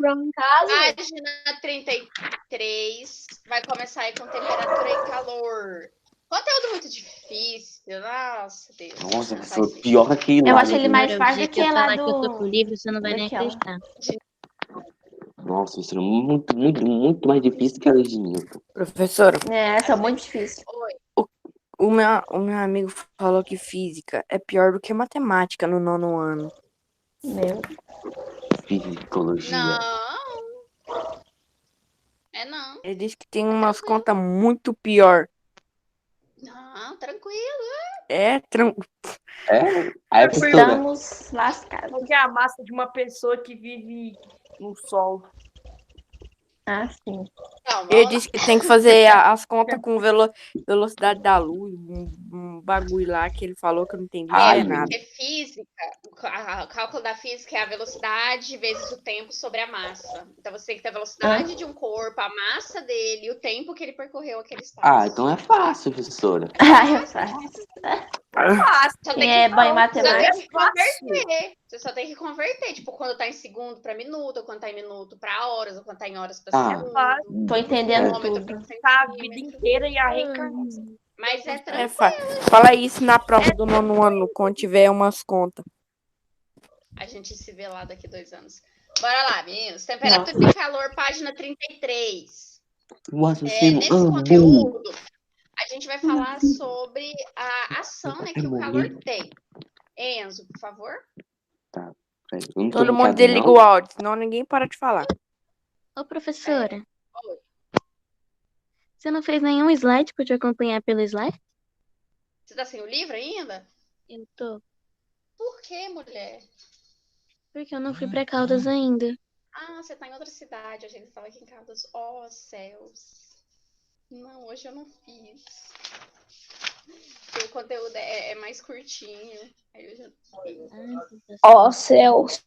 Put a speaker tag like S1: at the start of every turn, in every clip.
S1: Caso,
S2: Página 33. Vai começar aí com temperatura e calor. Conteúdo muito difícil. Nossa, Deus.
S3: Nossa,
S2: Não
S3: foi
S2: faz sentido.
S3: pior que
S1: eu
S3: lá,
S1: acho
S3: né?
S1: ele mais
S4: Senhora, o
S1: fácil
S4: dia
S1: do
S4: que eu
S1: que lá
S4: falar que eu tô com
S1: do...
S4: livro, você não vai nem
S1: daquela.
S4: acreditar.
S3: Nossa, isso é muito, muito, muito mais difícil que a lei de Newton.
S5: Professora,
S1: Essa é muito difícil.
S2: Oi.
S5: o meu amigo falou que física é pior do que matemática no 9º ano.
S1: Meu.
S3: Fisicologia.
S2: Não. É não.
S5: Ele disse que tem umas
S2: tranquilo.
S5: contas muito pior.
S2: Não, tranquilo.
S5: É,
S3: Aí a professora,
S1: Estamos lascados.
S6: Qual que é a massa de uma pessoa que vive no sol?
S1: Ah, sim.
S2: Não,
S5: ele
S2: vamos lá.
S5: disse que tem que fazer as contas com velocidade da luz, um bagulho lá que ele falou que eu não entendi
S3: Ai,
S5: nada.
S2: Porque física, o cálculo da física é a velocidade vezes o tempo sobre a massa. Então você tem que ter a velocidade de um corpo, a massa dele e o tempo que ele percorreu aquele espaço.
S3: então é fácil, professora.
S1: Ai, eu faço.
S2: Só
S1: Quem
S2: tem
S1: é
S2: que,
S1: bom em
S2: só tem
S1: matemática.
S2: que converter. Você só tem que converter, tipo, quando tá em segundo para minuto, ou quando tá em minuto para horas, ou quando tá em horas para segundo.
S1: Tô entendendo
S2: Quilômetro
S1: tudo.
S2: pra
S6: Tá a vida
S2: centímetro.
S6: inteira e a reencarnação.
S2: Mas é
S5: É,
S2: tranquilo.
S5: fala isso na prova do 9º ano, quando tiver umas contas.
S2: A gente se vê lá daqui 2 anos. Bora lá, meninos. Temperatura e calor, página 33.
S3: Nossa,
S2: Nesse conteúdo, a gente vai falar sobre a ação, né, que o calor tem. Enzo, por favor.
S3: Eu não tô
S5: Todo mundo
S3: mutado,
S5: desliga
S3: não.
S5: o áudio, senão ninguém para de falar.
S4: Ô, professora,
S2: Oi.
S4: você não fez nenhum slide pra eu te acompanhar pelo slide?
S2: Você tá sem o livro ainda?
S4: Eu tô.
S2: Por que, mulher?
S4: Porque eu não fui pra Caldas ainda.
S2: Ah, você tá em outra cidade. A gente estava aqui em Caldas. Oh, céus. Não, hoje eu não fiz. Porque o conteúdo é mais curtinho. Aí eu já não fiz.
S1: Ó céus.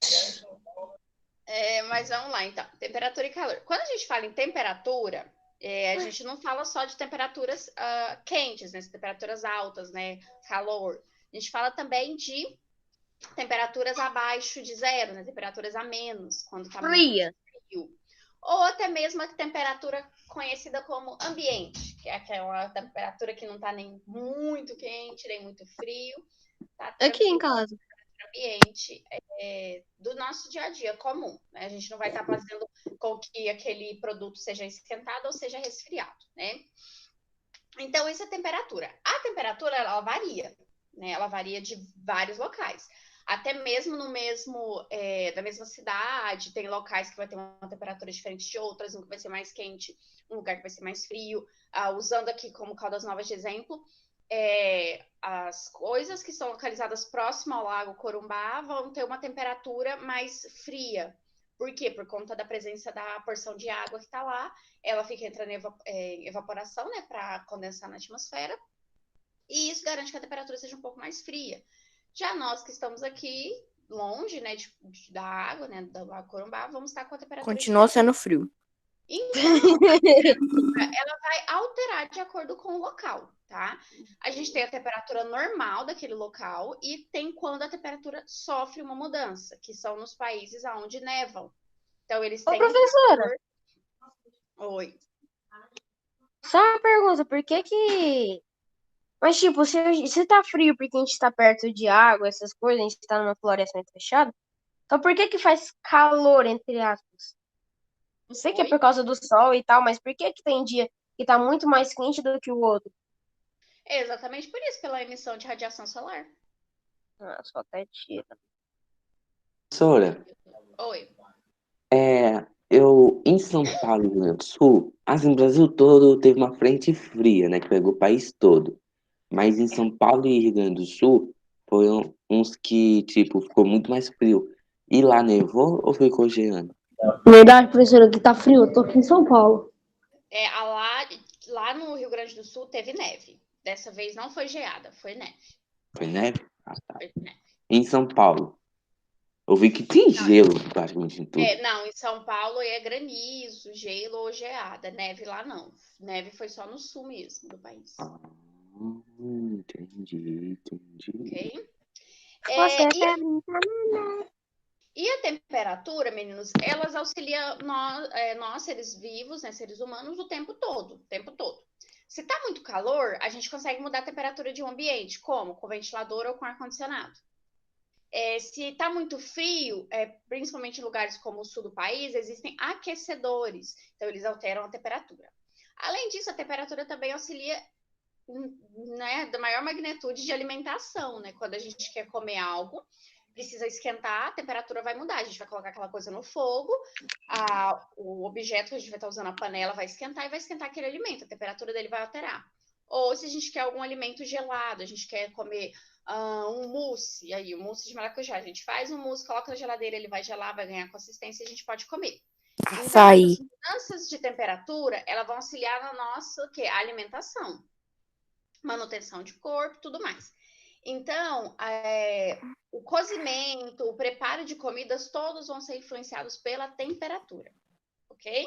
S2: Mas vamos lá, então. Temperatura e calor. Quando a gente fala em temperatura, a gente não fala só de temperaturas quentes, né? Temperaturas altas, né? Calor. A gente fala também de temperaturas abaixo de zero, né? Temperaturas a menos, quando tá muito frio. Ou até mesmo a temperatura conhecida como ambiente, que é aquela temperatura que não tá nem muito quente, nem muito frio. Tá
S4: Aqui em casa.
S2: ambiente do nosso dia a dia comum. Né? A gente não vai estar fazendo com que aquele produto seja esquentado ou seja resfriado. Né? Então, isso é a temperatura. A temperatura, ela varia. Né? Ela varia de vários locais. Até mesmo no mesmo da mesma cidade, tem locais que vai ter uma temperatura diferente de outras, um que vai ser mais quente, um lugar que vai ser mais frio. Usando aqui como Caldas Novas de exemplo, as coisas que são localizadas próximo ao Lago Corumbá vão ter uma temperatura mais fria. Por quê? Por conta da presença da porção de água que está lá, ela fica entrando em evaporação, né, para condensar na atmosfera, e isso garante que a temperatura seja um pouco mais fria. Já nós que estamos aqui longe, né, da água, né, do Lago Corumbá, vamos estar com a temperatura
S5: Continua sendo frio.
S2: Então, a temperatura, ela vai alterar de acordo com o local, tá? A gente tem a temperatura normal daquele local e tem quando a temperatura sofre uma mudança, que são nos países onde nevam. Então, eles têm...
S1: professora.
S2: Oi.
S1: Só uma pergunta, por que... Mas, tipo, se tá frio porque a gente tá perto de água, essas coisas, a gente tá numa floresta muito fechada, então por que faz calor, entre aspas? Eu sei que é por causa do sol e tal, mas por que tem dia que tá muito mais quente do que o outro?
S2: É exatamente por isso, pela emissão de radiação solar.
S1: Só até tira.
S3: Professora,
S2: Oi.
S3: em São Paulo, Rio Grande do Sul, assim, no Brasil todo teve uma frente fria, né, que pegou o país todo. Mas em São Paulo e Rio Grande do Sul, foram uns que, tipo, ficou muito mais frio. E lá nevou ou ficou geando?
S1: Verdade, professora, que tá frio, eu tô aqui em São Paulo.
S2: Lá no Rio Grande do Sul teve neve. Dessa vez não foi geada, foi neve.
S3: Foi neve? Ah, tá.
S2: Foi neve.
S3: Em São Paulo, eu vi que tem gelo praticamente em tudo.
S2: Não, em São Paulo é granizo, gelo ou geada. Neve lá não. Neve foi só no sul mesmo do país.
S3: Entendi.
S2: Ok?
S1: Você quer brincar na neve?
S2: E a temperatura, meninos, elas auxiliam nós seres vivos, né, seres humanos, o tempo todo, o tempo todo. Se tá muito calor, a gente consegue mudar a temperatura de um ambiente, como? Com ventilador ou com ar-condicionado. Se tá muito frio, principalmente em lugares como o sul do país, existem aquecedores, então eles alteram a temperatura. Além disso, a temperatura também auxilia, né, da maior magnitude de alimentação, né? Quando a gente quer comer algo, precisa esquentar, a temperatura vai mudar. A gente vai colocar aquela coisa no fogo, o objeto que a gente vai estar usando, a panela, vai esquentar e vai esquentar aquele alimento, a temperatura dele vai alterar. Ou se a gente quer algum alimento gelado, a gente quer comer um mousse, aí o mousse de maracujá, a gente faz um mousse, coloca na geladeira, ele vai gelar, vai ganhar consistência e a gente pode comer. Então,
S5: Açaí.
S2: essas mudanças de temperatura, elas vão auxiliar na nossa alimentação, manutenção de corpo, tudo mais. Então, o cozimento, o preparo de comidas, todos vão ser influenciados pela temperatura, ok?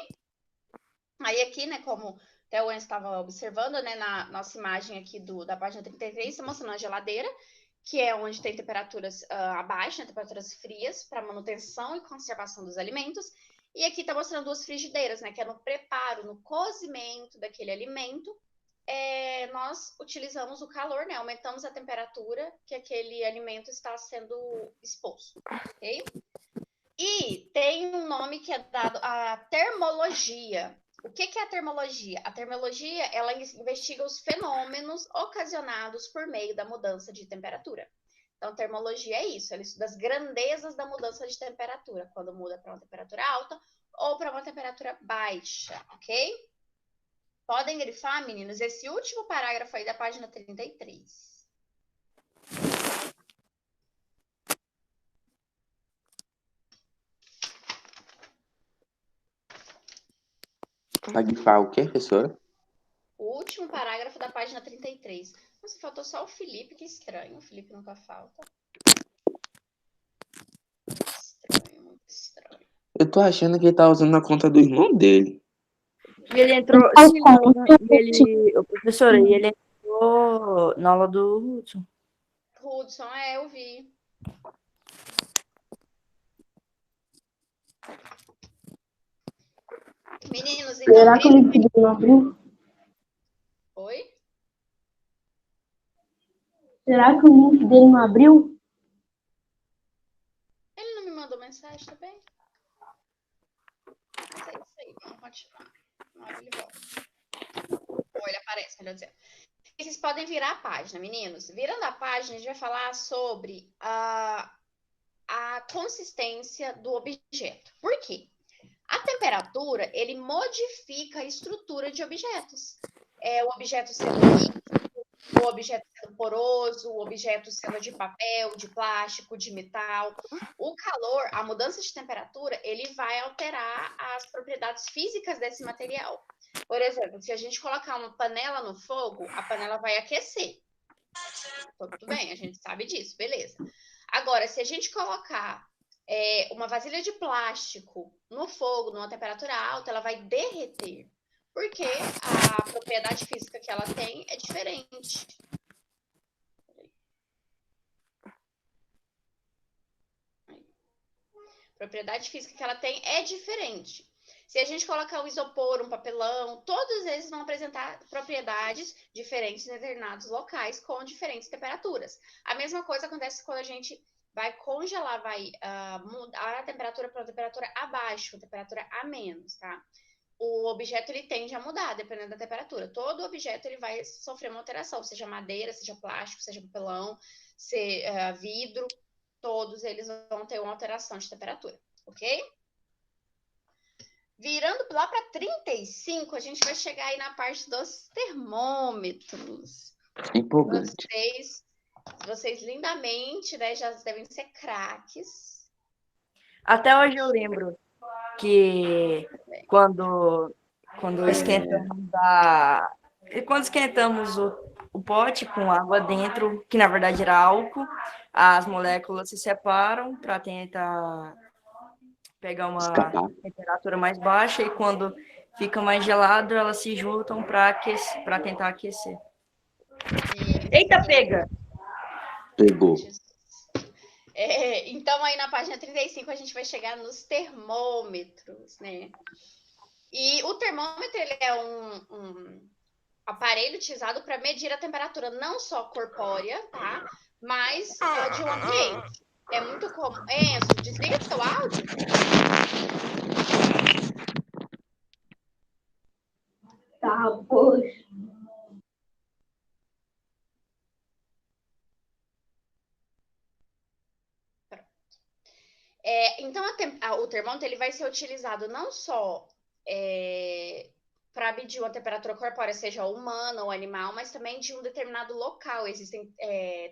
S2: Aí aqui, né, como até o Enzo estava observando, né, na nossa imagem aqui da página 33, está mostrando a geladeira, que é onde tem temperaturas abaixo, né, temperaturas frias, para manutenção e conservação dos alimentos. E aqui está mostrando duas frigideiras, né, que é no preparo, no cozimento daquele alimento. Nós utilizamos o calor, né, aumentamos a temperatura que aquele alimento está sendo exposto, ok? E tem um nome que é dado a termologia. O que é a termologia? A termologia, ela investiga os fenômenos ocasionados por meio da mudança de temperatura. Então, termologia é isso, ela estuda as grandezas da mudança de temperatura, quando muda para uma temperatura alta ou para uma temperatura baixa, ok? Podem grifar, meninos, esse último parágrafo aí da página 33.
S3: Vai grifar o quê, professora?
S2: O último parágrafo da página 33. Nossa, faltou só o Felipe, que estranho. O Felipe nunca falta. Estranho, muito estranho.
S3: Eu tô achando que ele tá usando a conta do irmão dele.
S6: E ele entrou. Sim, professora, e ele entrou na aula do Hudson.
S2: Hudson, eu vi. Meninos, então.
S1: Será que o link dele não abriu?
S2: Oi?
S1: Será que o link dele não abriu?
S2: Ele não me mandou mensagem também? Mas é isso aí, vamos continuar. Uma hora ele volta. Ou ele aparece, melhor dizendo. Vocês podem virar a página, meninos. Virando a página, a gente vai falar sobre a consistência do objeto. Por quê? A temperatura, ele modifica a estrutura de objetos. O objeto sendo líquido, o objeto sendo poroso, o objeto sendo de papel, de plástico, de metal. O calor, a mudança de temperatura, ele vai alterar as propriedades físicas desse material. Por exemplo, se a gente colocar uma panela no fogo, a panela vai aquecer. Tudo bem, a gente sabe disso, beleza. Agora, se a gente colocar uma vasilha de plástico no fogo, numa temperatura alta, ela vai derreter. Porque a propriedade física que ela tem é diferente. A propriedade física que ela tem é diferente. Se a gente colocar um isopor, um papelão, todos eles vão apresentar propriedades diferentes em determinados locais com diferentes temperaturas. A mesma coisa acontece quando a gente vai congelar, vai mudar a temperatura para uma temperatura abaixo, uma temperatura a menos, tá? O objeto ele tende a mudar dependendo da temperatura. Todo objeto ele vai sofrer uma alteração, seja madeira, seja plástico, seja papelão, seja vidro, todos eles vão ter uma alteração de temperatura, ok? Virando lá para 35, a gente vai chegar aí na parte dos termômetros.
S3: Empolgante.
S2: Vocês lindamente, né, já devem ser craques.
S6: Até hoje eu lembro que quando esquentamos o pote com água dentro, que na verdade era álcool, as moléculas se separam para tentar pegar uma temperatura mais baixa e quando fica mais gelado, elas se juntam para tentar aquecer. Eita, pega!
S3: Pegou.
S2: Então, aí na página 35, a gente vai chegar nos termômetros, né? E o termômetro, ele é um aparelho utilizado para medir a temperatura não só corpórea, tá? Mas de um ambiente. É muito comum. Enzo, desliga seu áudio.
S7: Tá, poxa.
S2: Então, o termômetro ele vai ser utilizado não só para medir uma temperatura corpórea, seja humana ou animal, mas também de um determinado local. Existem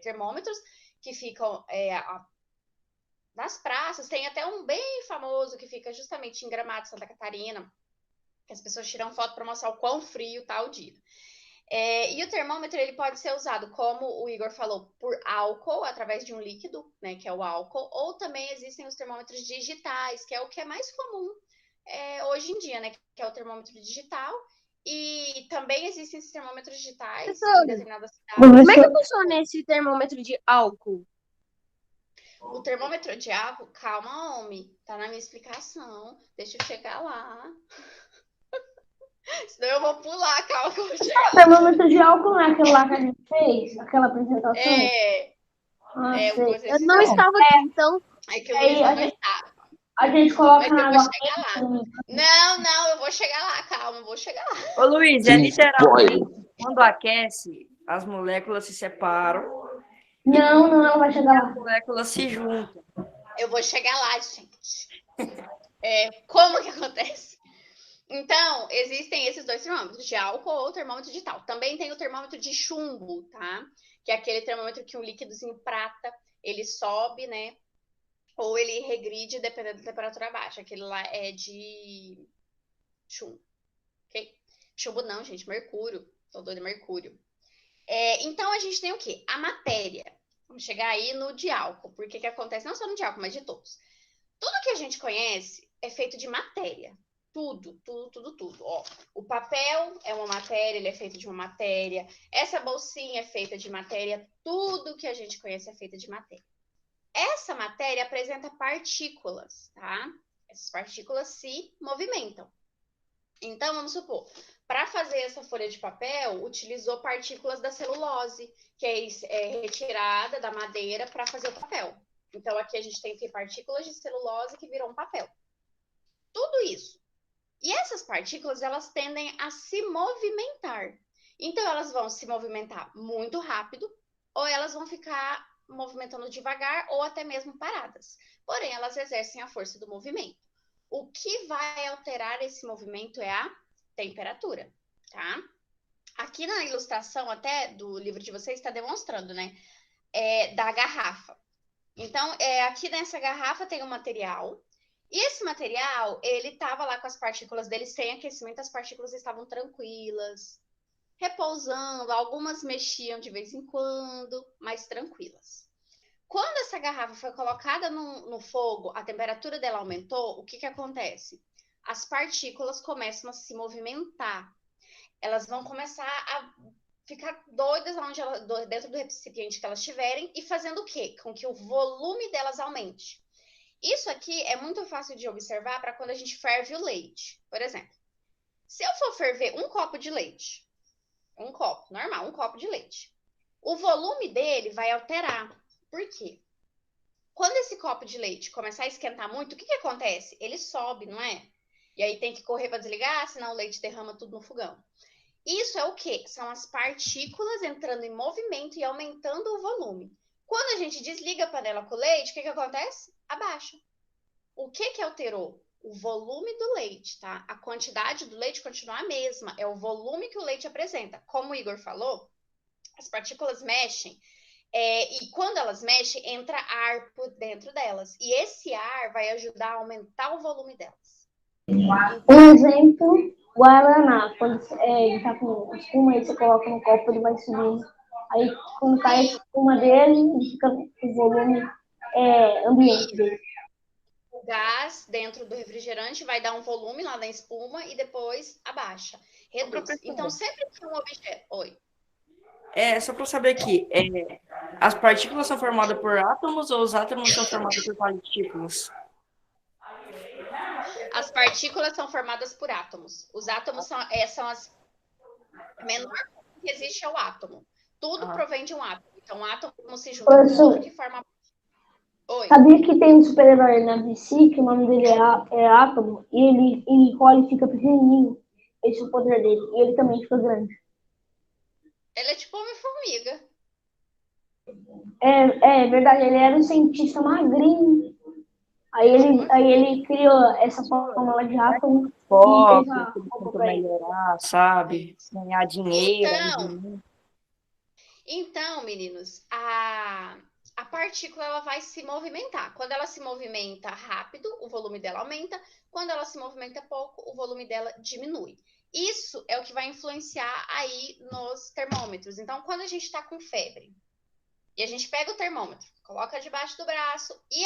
S2: termômetros que ficam nas praças. Tem até um bem famoso que fica justamente em Gramado, Santa Catarina, que as pessoas tiram foto para mostrar o quão frio está o dia. E o termômetro ele pode ser usado, como o Igor falou, por álcool, através de um líquido, né, que é o álcool, ou também existem os termômetros digitais, que é o que é mais comum hoje em dia, né, que é o termômetro digital. E também existem esses termômetros digitais em determinadas cidades.
S1: Como é que funciona esse termômetro de álcool?
S2: O termômetro de álcool, calma, homem, tá na minha explicação. Deixa eu chegar lá. Senão eu vou pular, calma que eu vou chegar lá.
S7: O termômetro de álcool não é aquele lá que a gente fez? Aquela apresentação?
S2: Sei.
S1: Eu não estava aqui, então.
S2: É que o Luiz não estava.
S7: A gente coloca
S2: Mas
S7: na
S2: eu vou
S7: água.
S2: chegar lá. Não, eu vou chegar lá, calma, eu vou chegar lá.
S6: Ô, Luiz, é literalmente, quando aquece, as moléculas se separam
S7: Não, ela vai chegar lá.
S6: as moléculas se juntam.
S2: Eu vou chegar lá, gente. Como que acontece? Então, existem esses dois termômetros, de álcool ou termômetro digital. Também tem o termômetro de chumbo, tá? Que é aquele termômetro que um líquidozinho prata, ele sobe, né? Ou ele regride dependendo da temperatura baixa. Aquele lá é de chumbo, ok? Chumbo não, gente, mercúrio. Tô doida, mercúrio. Então, a gente tem o quê? A matéria. Vamos chegar aí no de álcool. Porque que acontece? Não só no de álcool, mas de todos. Tudo que a gente conhece é feito de matéria. Tudo. Ó, o papel é uma matéria, ele é feito de uma matéria. Essa bolsinha é feita de matéria. Tudo que a gente conhece é feito de matéria. Essa matéria apresenta partículas, tá? Essas partículas se movimentam. Então, vamos supor, para fazer essa folha de papel, utilizou partículas da celulose, que é retirada da madeira para fazer o papel. Então, aqui a gente tem partículas de celulose que viram papel. Tudo isso. E essas partículas, elas tendem a se movimentar. Então, elas vão se movimentar muito rápido, ou elas vão ficar movimentando devagar, ou até mesmo paradas. Porém, elas exercem a força do movimento. O que vai alterar esse movimento é a temperatura, tá? Aqui na ilustração até do livro de vocês está demonstrando, né? Da garrafa. Então, aqui nessa garrafa tem um material. E esse material, ele estava lá com as partículas dele sem aquecimento. As partículas estavam tranquilas, repousando. Algumas mexiam de vez em quando, mas tranquilas. Quando essa garrafa foi colocada no fogo, a temperatura dela aumentou, o que acontece? As partículas começam a se movimentar. Elas vão começar a ficar doidas dentro do recipiente que elas tiverem e fazendo o quê? Com que o volume delas aumente. Isso aqui é muito fácil de observar para quando a gente ferve o leite. Por exemplo, se eu for ferver um copo de leite, um copo, normal, um copo de leite, o volume dele vai alterar. Por quê? Quando esse copo de leite começar a esquentar muito, o que acontece? Ele sobe, não é? E aí tem que correr para desligar, senão o leite derrama tudo no fogão. Isso é o quê? São as partículas entrando em movimento e aumentando o volume. Quando a gente desliga a panela com leite, o que acontece? Abaixa. O que alterou? O volume do leite, tá? A quantidade do leite continua a mesma, é o volume que o leite apresenta. Como o Igor falou, as partículas mexem, e quando elas mexem, entra ar por dentro delas. E esse ar vai ajudar a aumentar o volume delas.
S7: Um exemplo, Guaraná. Quando ele tá com espuma, aí você coloca no copo, ele vai subindo. Aí, quando cai a espuma dele, ele fica com o volume ambiente dele.
S2: O gás dentro do refrigerante vai dar um volume lá na espuma e depois abaixa, reduz. Então, sempre que um objeto... Oi.
S6: Só para saber aqui, as partículas são formadas por átomos ou os átomos são formados por partículas?
S2: As partículas são formadas por átomos. Os átomos são as menor coisa que existe é o átomo. Tudo provém de um átomo. Então, um átomo se junta com outro que forma. Oi.
S7: Sabia que tem um super-herói na DC, que o nome dele é Átomo, e ele corre e fica pequenininho. Esse é o poder dele. E ele também fica grande.
S2: Ele é tipo Homem-Formiga.
S7: É verdade, ele era um cientista magrinho. Aí ele criou essa fórmula de átomo e fez a roupa pra ele.
S6: Melhorar, sabe? Ganhar dinheiro.
S2: Então, meninos, a partícula ela vai se movimentar. Quando ela se movimenta rápido, o volume dela aumenta. Quando ela se movimenta pouco, o volume dela diminui. Isso é o que vai influenciar aí nos termômetros. Então, quando a gente está com febre e a gente pega o termômetro, coloca debaixo do braço e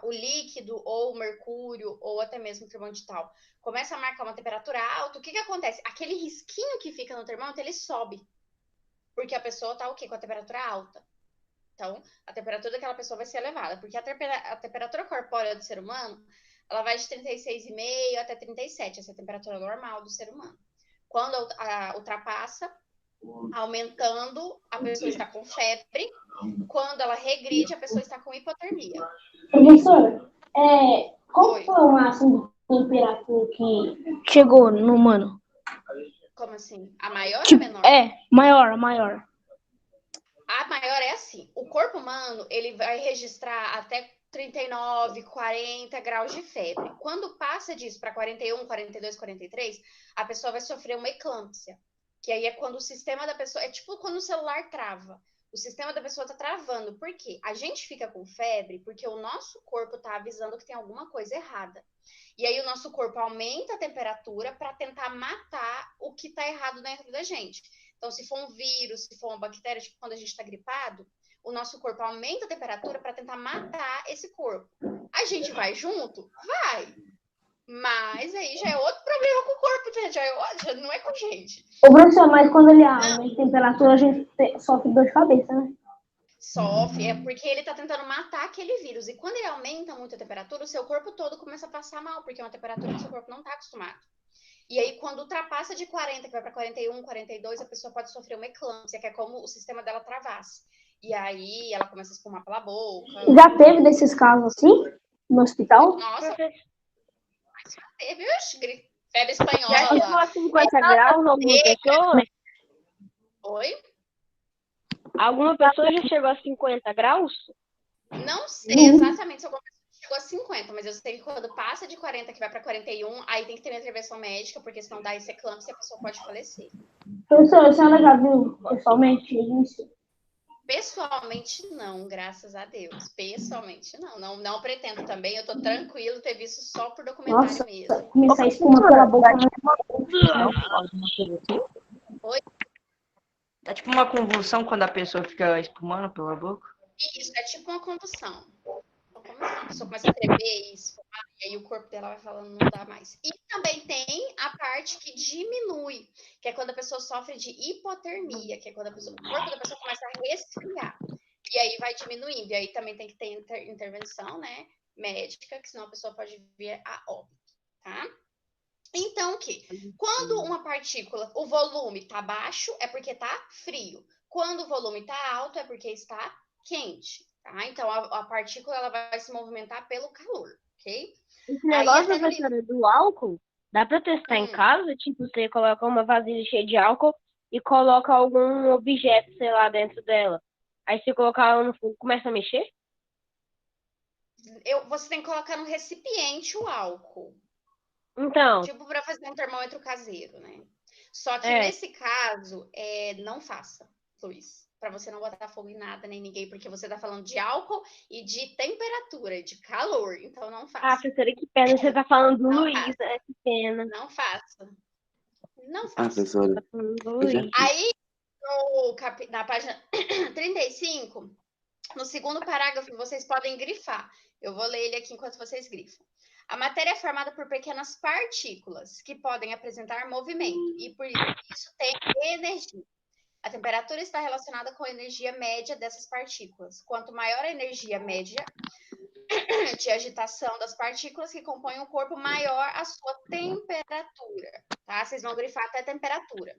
S2: o líquido ou o mercúrio ou até mesmo o termômetro digital começa a marcar uma temperatura alta, o que acontece? Aquele risquinho que fica no termômetro, ele sobe. Porque a pessoa está o quê? Com a temperatura alta. Então, a temperatura daquela pessoa vai ser elevada. Porque a temperatura corpórea do ser humano, ela vai de 36,5 até 37. Essa é a temperatura normal do ser humano. Quando ultrapassa, aumentando, a pessoa está com febre. Quando ela regride, a pessoa está com hipotermia.
S7: Professora, qual foi o máximo de temperatura que chegou no humano?
S2: Como assim? A maior ou a menor?
S7: Maior.
S2: A maior é assim. O corpo humano, ele vai registrar até 39, 40 graus de febre. Quando passa disso para 41, 42, 43, a pessoa vai sofrer uma eclâmpsia. Que aí é quando o sistema da pessoa... É tipo quando o celular trava. O sistema da pessoa está travando. Por quê? A gente fica com febre porque o nosso corpo está avisando que tem alguma coisa errada. E aí o nosso corpo aumenta a temperatura para tentar matar o que está errado dentro da gente. Então, se for um vírus, se for uma bactéria, tipo quando a gente está gripado, o nosso corpo aumenta a temperatura para tentar matar esse corpo. A gente vai junto? Vai! Mas aí já é outro problema com o corpo, já não é com a gente.
S7: Ô, professor, mas quando ele aumenta a temperatura, a gente sofre dor de cabeça, né?
S2: Sofre, é porque ele está tentando matar aquele vírus. E quando ele aumenta muito a temperatura, o seu corpo todo começa a passar mal, porque é uma temperatura que o seu corpo não está acostumado. E aí, quando ultrapassa de 40, que vai para 41, 42, a pessoa pode sofrer uma eclâmpsia, que é como o sistema dela travasse. E aí, ela começa a espumar pela boca.
S7: Já teve desses casos assim, no hospital?
S2: Nossa, já teve, febre
S1: Já chegou
S2: espanhola.
S1: a 50 graus alguma pessoa?
S2: Oi?
S1: Alguma pessoa já chegou a 50 graus?
S2: Não sei exatamente se alguma pessoa chegou a 50, mas eu sei que quando passa de 40, que vai para 41, aí tem que ter uma intervenção médica, porque senão dá esse eclâmpsia e a pessoa pode falecer.
S7: Professor, a senhora já viu pessoalmente isso?
S2: Pessoalmente, não, graças a Deus. Pessoalmente, não. Não pretendo também. Eu tô tranquilo ter visto só por documentário
S7: Nossa,
S2: mesmo.
S7: começar a espuma pela boca.
S2: Oi?
S6: Dá tipo uma convulsão quando a pessoa fica espumando pela boca?
S2: Isso, é tipo uma convulsão. A pessoa começa a tremer e esfumar, e aí o corpo dela vai falando, não dá mais. E também tem a parte que diminui, que é quando a pessoa sofre de hipotermia, que é quando o corpo da pessoa começa a resfriar. E aí vai diminuindo. E aí também tem que ter intervenção, né, médica, que senão a pessoa pode vir a óbito, tá? Então, o quê? Quando uma partícula, o volume está baixo, é porque está frio. Quando o volume está alto, é porque está quente. Tá? Então, a partícula ela vai se movimentar pelo calor, ok?
S1: Esse negócio, professora, do álcool, dá pra testar em casa? Tipo, você coloca uma vasilha cheia de álcool e coloca algum objeto, sei lá, dentro dela. Aí você colocar ela no fogo, começa a mexer?
S2: Você tem que colocar no recipiente o álcool.
S1: Então.
S2: Tipo para fazer um termômetro caseiro, né? Só que nesse caso, não faça, Luiz. Para você não botar fogo em nada, nem ninguém, porque você tá falando de álcool e de temperatura, de calor. Então, não faça.
S1: Ah, professora, que pena. Você tá falando do
S2: Não
S1: Luiz,
S2: faça.
S1: que pena.
S2: Não faça. Não
S3: Ah,
S2: faça.
S3: professora, eu já fiz.
S2: Aí, na página 35, no segundo parágrafo, vocês podem grifar. Eu vou ler ele aqui enquanto vocês grifam. A matéria é formada por pequenas partículas que podem apresentar movimento e por isso tem energia. A temperatura está relacionada com a energia média dessas partículas. Quanto maior a energia média de agitação das partículas que compõem o corpo, maior a sua temperatura, tá? Vocês vão grifar até temperatura,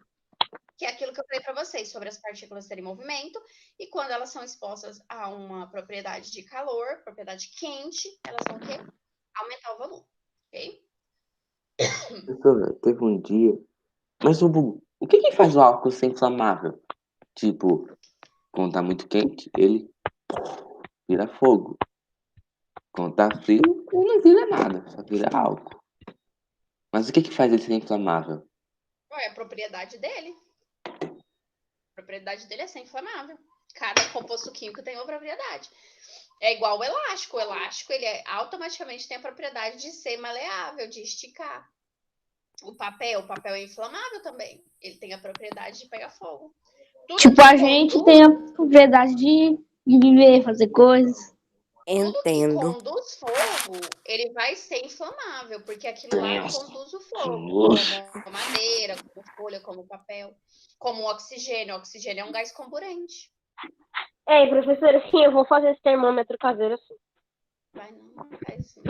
S2: que é aquilo que eu falei para vocês sobre as partículas terem movimento, e quando elas são expostas a uma propriedade de calor, propriedade quente, elas vão o quê? Aumentar o volume, ok?
S3: Professora, teve um dia. Mas o que faz o álcool ser inflamável? Tipo, quando tá muito quente, ele vira fogo. Quando tá frio, ele não vira nada, só vira álcool. Mas o que faz ele ser inflamável?
S2: É a propriedade dele. A propriedade dele é ser inflamável. Cada composto químico tem uma propriedade. É igual o elástico. O elástico, ele automaticamente tem a propriedade de ser maleável, de esticar. O papel é inflamável também. Ele tem a propriedade de pegar fogo. Tudo
S7: Tipo,
S2: que
S7: a gente tem a propriedade de viver, fazer coisas.
S2: Tudo que
S5: Entendo.
S2: conduz fogo, ele vai ser inflamável, porque aquilo lá
S3: Nossa,
S2: conduz o fogo,
S3: nossa.
S2: como a madeira, como folha, como papel, como o oxigênio. O oxigênio é um gás comburente.
S8: Ei, professora, sim, eu vou fazer esse termômetro caseiro assim.
S2: Vai não, faz assim.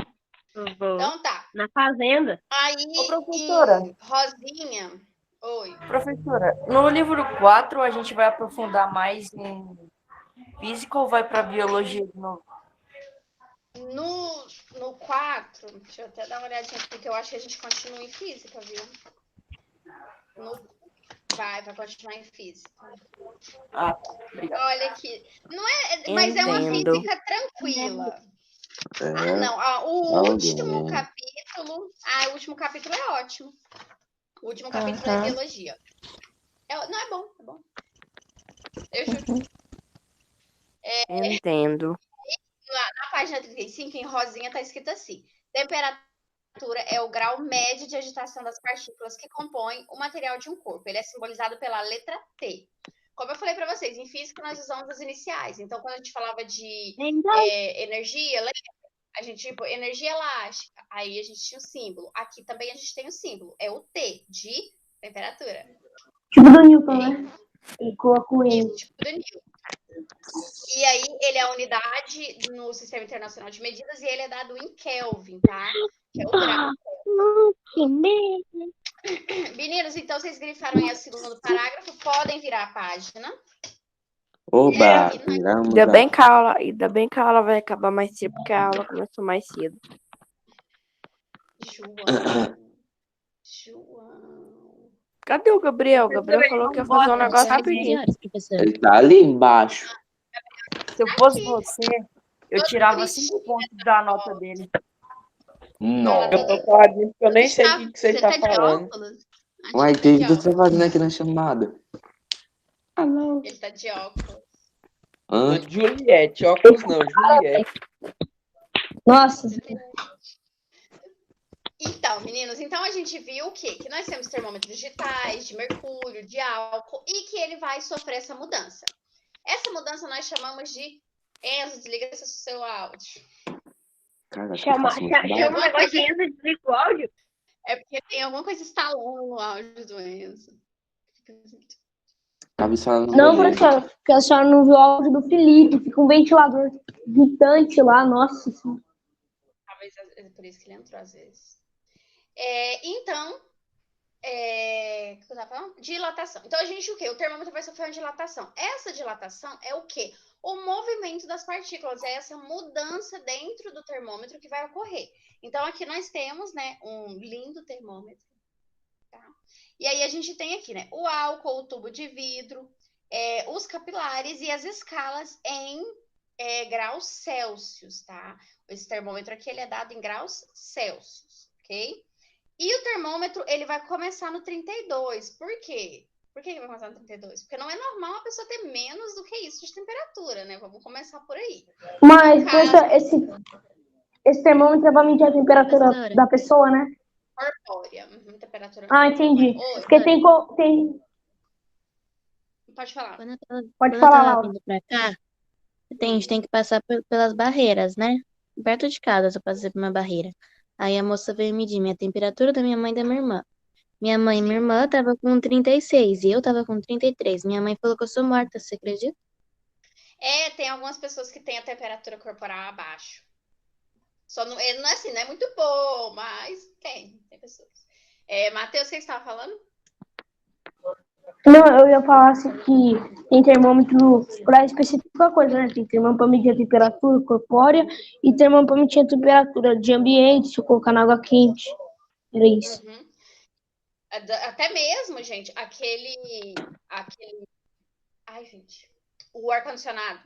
S8: Uhum.
S2: Então tá.
S8: Na fazenda.
S2: Aí,
S6: Ô, professora.
S2: Rosinha. Oi.
S6: Professora, no livro 4 a gente vai aprofundar mais em física ou vai para biologia de novo?
S2: No 4, deixa eu até dar uma olhadinha aqui, porque eu acho que a gente continua em física, viu? Vai continuar em física.
S6: Ah, obrigado.
S2: Olha aqui. Não é, mas é uma
S5: Entendo.
S2: física tranquila.
S3: É,
S2: Não. O
S3: Olha.
S2: último capítulo. O último capítulo é ótimo. O último capítulo é biologia. Não, é bom, é bom. Eu juro.
S5: Entendo.
S2: Na página 35, em rosinha, tá escrito assim: temperatura é o grau médio de agitação das partículas que compõem o material de um corpo. Ele é simbolizado pela letra T. Como eu falei para vocês, em física nós usamos as iniciais. Então, quando a gente falava de energia, a gente, tipo, energia elástica, aí a gente tinha o símbolo. Aqui também a gente tem o símbolo, é o T, de temperatura.
S7: Tipo do Newton, né? Ele colocou ele.
S2: Tipo do Newton. E aí, ele é a unidade no Sistema Internacional de Medidas e ele é dado em Kelvin, tá? Que é o grau.
S8: Que merda.
S2: Meninos, então vocês grifaram aí o segundo parágrafo, podem virar a página.
S3: Oba, viramos
S5: Ainda bem que a aula vai acabar mais cedo, porque a aula começou mais cedo.
S2: João.
S5: Cadê o Gabriel? O Gabriel falou que ia fazer um negócio rapidinho.
S3: Ele tá ali embaixo.
S6: Se eu fosse você, eu tirava 5 pontos da nota dele.
S3: Nossa.
S9: Eu tô paradinho porque eu nem sei o que você tá
S2: de
S9: falando.
S2: óculos?
S3: Uai, teve que você fazendo aqui na chamada.
S2: Ele tá de óculos.
S3: Hã?
S9: Juliette, óculos não, Juliette.
S7: Nossa,
S2: Então, meninos, então a gente viu o quê? Que nós temos termômetros digitais, de mercúrio, de álcool, e que ele vai sofrer essa mudança. Essa mudança nós chamamos de... Enzo, desliga esse seu áudio.
S3: Cara,
S8: Chama
S3: assim,
S8: um negócio de Enzo e desliga o áudio.
S2: É porque tem alguma coisa instalando no áudio do Enzo.
S3: tava instalando
S7: não,
S3: no banheiro.
S7: professora, porque a senhora não viu o áudio do Felipe. Fica um ventilador gritante lá, nossa senhora.
S2: Talvez é por isso que ele entrou às vezes. Então, o que eu tava falando? Dilatação. Então, a gente, o quê? O termômetro vai sofrer uma dilatação. Essa dilatação é o quê? O movimento das partículas. É essa mudança dentro do termômetro que vai ocorrer. Então, aqui nós temos, né, um lindo termômetro. Tá? E aí, a gente tem aqui, né, o álcool, o tubo de vidro, os capilares e as escalas em graus Celsius, tá? Esse termômetro aqui, ele é dado em graus Celsius, ok? E o termômetro, ele vai começar no 32. Por quê? Por que ele vai começar no 32? Porque não é normal a pessoa ter menos do que isso de temperatura, né? Vamos começar por aí.
S7: Mas, professora, esse termômetro é pra medir a temperatura da pessoa, né?
S2: Corpórea. Temperatura.
S7: Entendi.
S2: Oi,
S7: Porque tem...
S2: pode falar.
S7: Pode
S4: Quando eu
S7: falar,
S4: tava
S7: Laura.
S4: vindo pra cá, a gente tem que passar pelas barreiras, né? Perto de casa, eu passei por uma barreira. Aí a moça veio medir minha temperatura, da minha mãe e da minha irmã. Minha mãe e minha irmã estavam com 36 e eu tava com 33. Minha mãe falou que eu sou morta, você acredita?
S2: Tem algumas pessoas que têm a temperatura corporal abaixo. Só não é assim, não é muito bom, mas tem pessoas. Matheus, o que você estava falando?
S7: Não, eu ia falar assim que tem termômetro para especificar coisa, né? Tem termômetro para medir a temperatura corpórea e termômetro para medir a temperatura de ambiente, se eu colocar na água quente. Era isso.
S2: Uhum. Até mesmo, gente, ai, gente, o ar-condicionado.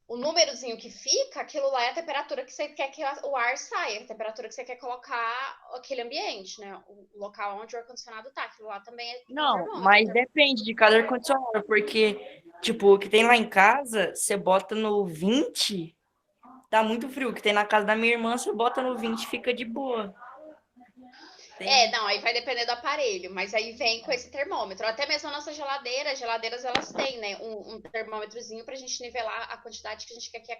S2: O númerozinho que fica, aquilo lá é a temperatura que você quer que o ar saia, a temperatura que você quer colocar aquele ambiente, né? O local onde o ar-condicionado tá. Aquilo lá também é um
S6: Não,
S2: termômetro.
S6: mas depende de cada ar-condicionado, porque, tipo, o que tem lá em casa, você bota no 20, tá muito frio. O que tem na casa da minha irmã, você bota no 20, fica de boa.
S2: Não, aí vai depender do aparelho, mas aí vem com esse termômetro. Até mesmo a nossa geladeira, as geladeiras, elas têm, né, um termômetrozinho pra gente nivelar a quantidade que a gente quer que a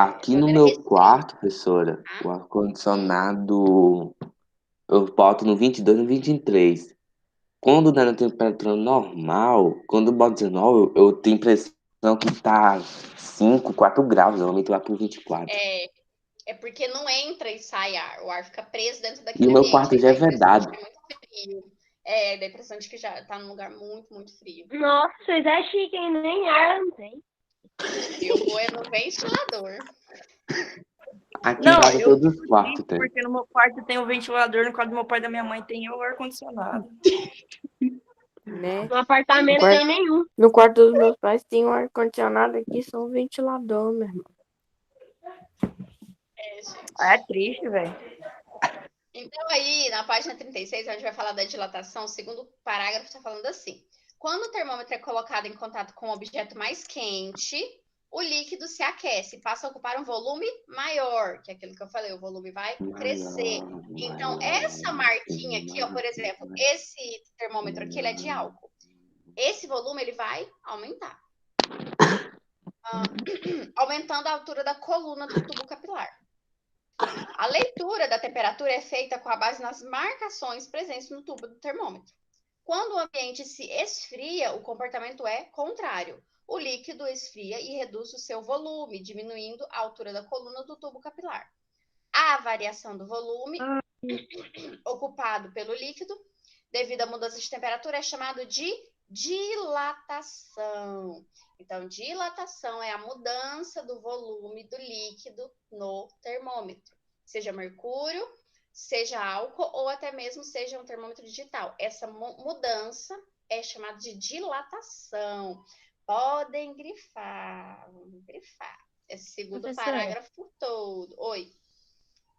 S3: Aqui no
S2: geladeira
S3: meu
S2: resfrie,
S3: quarto, professora,
S2: tá?
S3: o ar-condicionado eu boto no 22 e no 23. Quando dá na temperatura normal, quando eu boto 19, eu tenho a impressão que tá 5, 4 graus. Eu aumento lá pro 24.
S2: É porque não entra e sai ar. O ar fica preso dentro
S3: E
S2: daquele
S3: o meu
S2: ambiente.
S3: quarto
S2: Aí
S3: já
S2: dá
S3: é
S2: a impressão de
S3: vedado.
S2: que é muito frio. Dá a impressão de que já tá num lugar muito, muito frio.
S8: Nossa, vocês é chique, hein? Nem ar não tem.
S2: Eu vou no ventilador.
S3: Aqui em
S6: Não,
S3: casa
S6: eu
S3: todos os
S6: fico
S3: quartos
S6: triste
S3: tem.
S6: porque no meu quarto tem o ventilador, no quarto do meu pai e da minha mãe tem o ar-condicionado.
S5: Né?
S8: No apartamento
S2: Então,
S8: tem nenhum.
S5: No quarto dos meus pais tem um ar-condicionado aqui, só um ventilador, meu irmão.
S2: gente.
S6: É triste, velho.
S2: Então, aí, na página 36, a gente vai falar da dilatação. O segundo parágrafo está falando assim: quando o termômetro é colocado em contato com um objeto mais quente, o líquido se aquece e passa a ocupar um volume maior, que é aquilo que eu falei, o volume vai crescer. Então, essa marquinha aqui, ó, por exemplo, esse termômetro aqui, ele é de álcool. Esse volume, ele vai aumentar. Aumentando a altura da coluna do tubo capilar. A leitura da temperatura é feita com a base nas marcações presentes no tubo do termômetro. Quando o ambiente se esfria, o comportamento é contrário. O líquido esfria e reduz o seu volume, diminuindo a altura da coluna do tubo capilar. A variação do volume ocupado pelo líquido, devido à mudança de temperatura, é chamado de dilatação. Então, dilatação é a mudança do volume do líquido no termômetro. Seja mercúrio, seja álcool ou até mesmo seja um termômetro digital. Essa mudança é chamada de dilatação. Podem grifar, vamos grifar. Esse segundo
S4: Professora.
S2: parágrafo todo. Oi.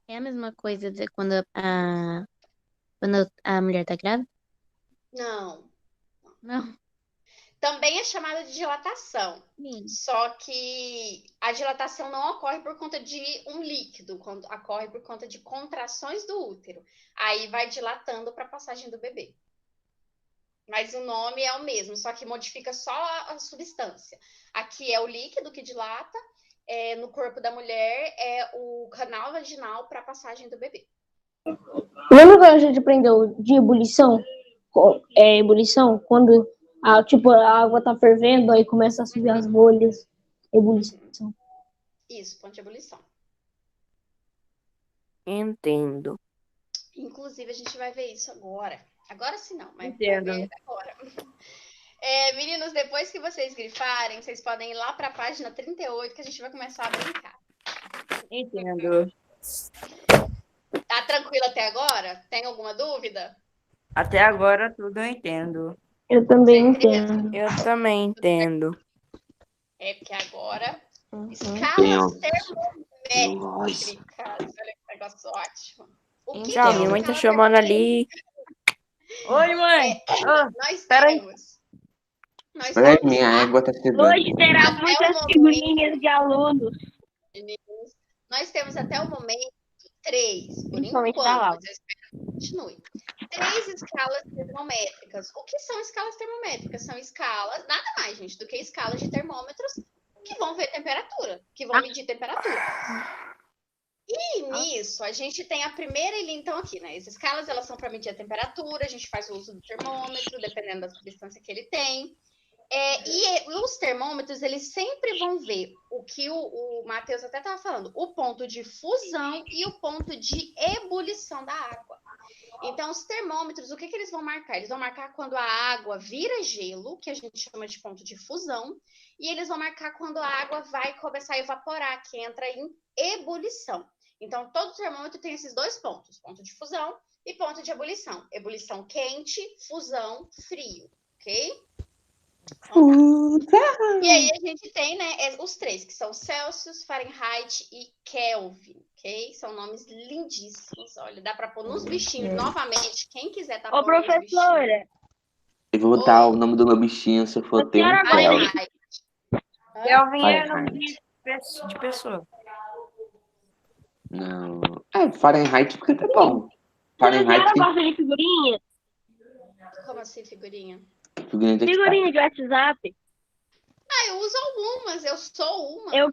S4: É a mesma coisa de quando a mulher tá grávida?
S2: Não.
S4: Não.
S2: Também é chamada de dilatação.
S4: Sim.
S2: Só que a dilatação não ocorre por conta de um líquido, ocorre por conta de contrações do útero. Aí vai dilatando para a passagem do bebê. Mas o nome é o mesmo, só que modifica só a substância. Aqui é o líquido que dilata, no corpo da mulher é o canal vaginal para a passagem do bebê.
S7: Lembra que a gente aprendeu de ebulição? Ebulição, quando a água tá fervendo, aí começa a subir as bolhas. Ebulição.
S2: Isso, ponto de ebulição.
S5: Entendo.
S2: Inclusive, a gente vai ver isso agora. Agora sim não, mas
S6: Entendo.
S2: vai ver agora. Meninos, depois que vocês grifarem, vocês podem ir lá para a página 38, que a gente vai começar a brincar.
S6: Entendo.
S2: Tá tranquilo até agora? Tem alguma dúvida?
S6: Até agora tudo eu entendo.
S7: Eu também
S2: Certeza?
S7: entendo.
S5: Eu também entendo.
S2: Porque agora,
S7: Uhum.
S2: escalas
S3: Nossa.
S2: termômetras. Olha que negócio ótimo. O que
S5: Tchau,
S2: é
S5: minha mãe tá
S2: escala
S5: chamando ali.
S6: Oi, mãe.
S2: Nós
S6: Peraí.
S3: Peraí,
S2: temos
S3: minha égua tá chegando.
S8: Hoje terá
S2: Até
S8: muitas
S2: o momento-
S8: figurinhas de alunos.
S2: meninos, nós temos até o momento 3, por
S8: Principalmente da
S2: enquanto,
S8: Laura.
S2: mas eu espero que continue. 3 escalas termométricas. O que são escalas termométricas? São escalas, nada mais, gente, do que escalas de termômetros que vão ver temperatura, que vão medir temperatura. E nisso, a gente tem a primeira linha, então, aqui, né? As escalas, elas são para medir a temperatura, a gente faz o uso do termômetro, dependendo da substância que ele tem. E os termômetros, eles sempre vão ver o que o Matheus até estava falando, o ponto de fusão e o ponto de ebulição da água. Então, os termômetros, o que eles vão marcar? Eles vão marcar quando a água vira gelo, que a gente chama de ponto de fusão, e eles vão marcar quando a água vai começar a evaporar, que entra em ebulição. Então, todo termômetro tem esses dois pontos, ponto de fusão e ponto de ebulição. Ebulição quente, fusão frio, ok? Então, tá. E aí a gente tem, né, os três, que são Celsius, Fahrenheit e Kelvin, ok? São nomes lindíssimos. Olha, dá para pôr nos bichinhos novamente. Quem quiser tá
S8: Ô,
S2: pondo nos bichinhos.
S8: professora,
S3: Eu vou botar o nome do meu bichinho se eu for ter um
S8: senhora
S3: Kelvin.
S2: Fahrenheit.
S6: Kelvin é nome
S3: Fahrenheit.
S6: de pessoa.
S3: Não. Fahrenheit porque tá bom.
S8: a
S3: Fahrenheit
S8: senhora
S3: tem
S8: gosta de figurinha?
S2: Como assim, figurinha?
S3: figurinha de
S8: Figurinha de WhatsApp?
S2: Eu uso algumas, eu sou uma.
S8: Eu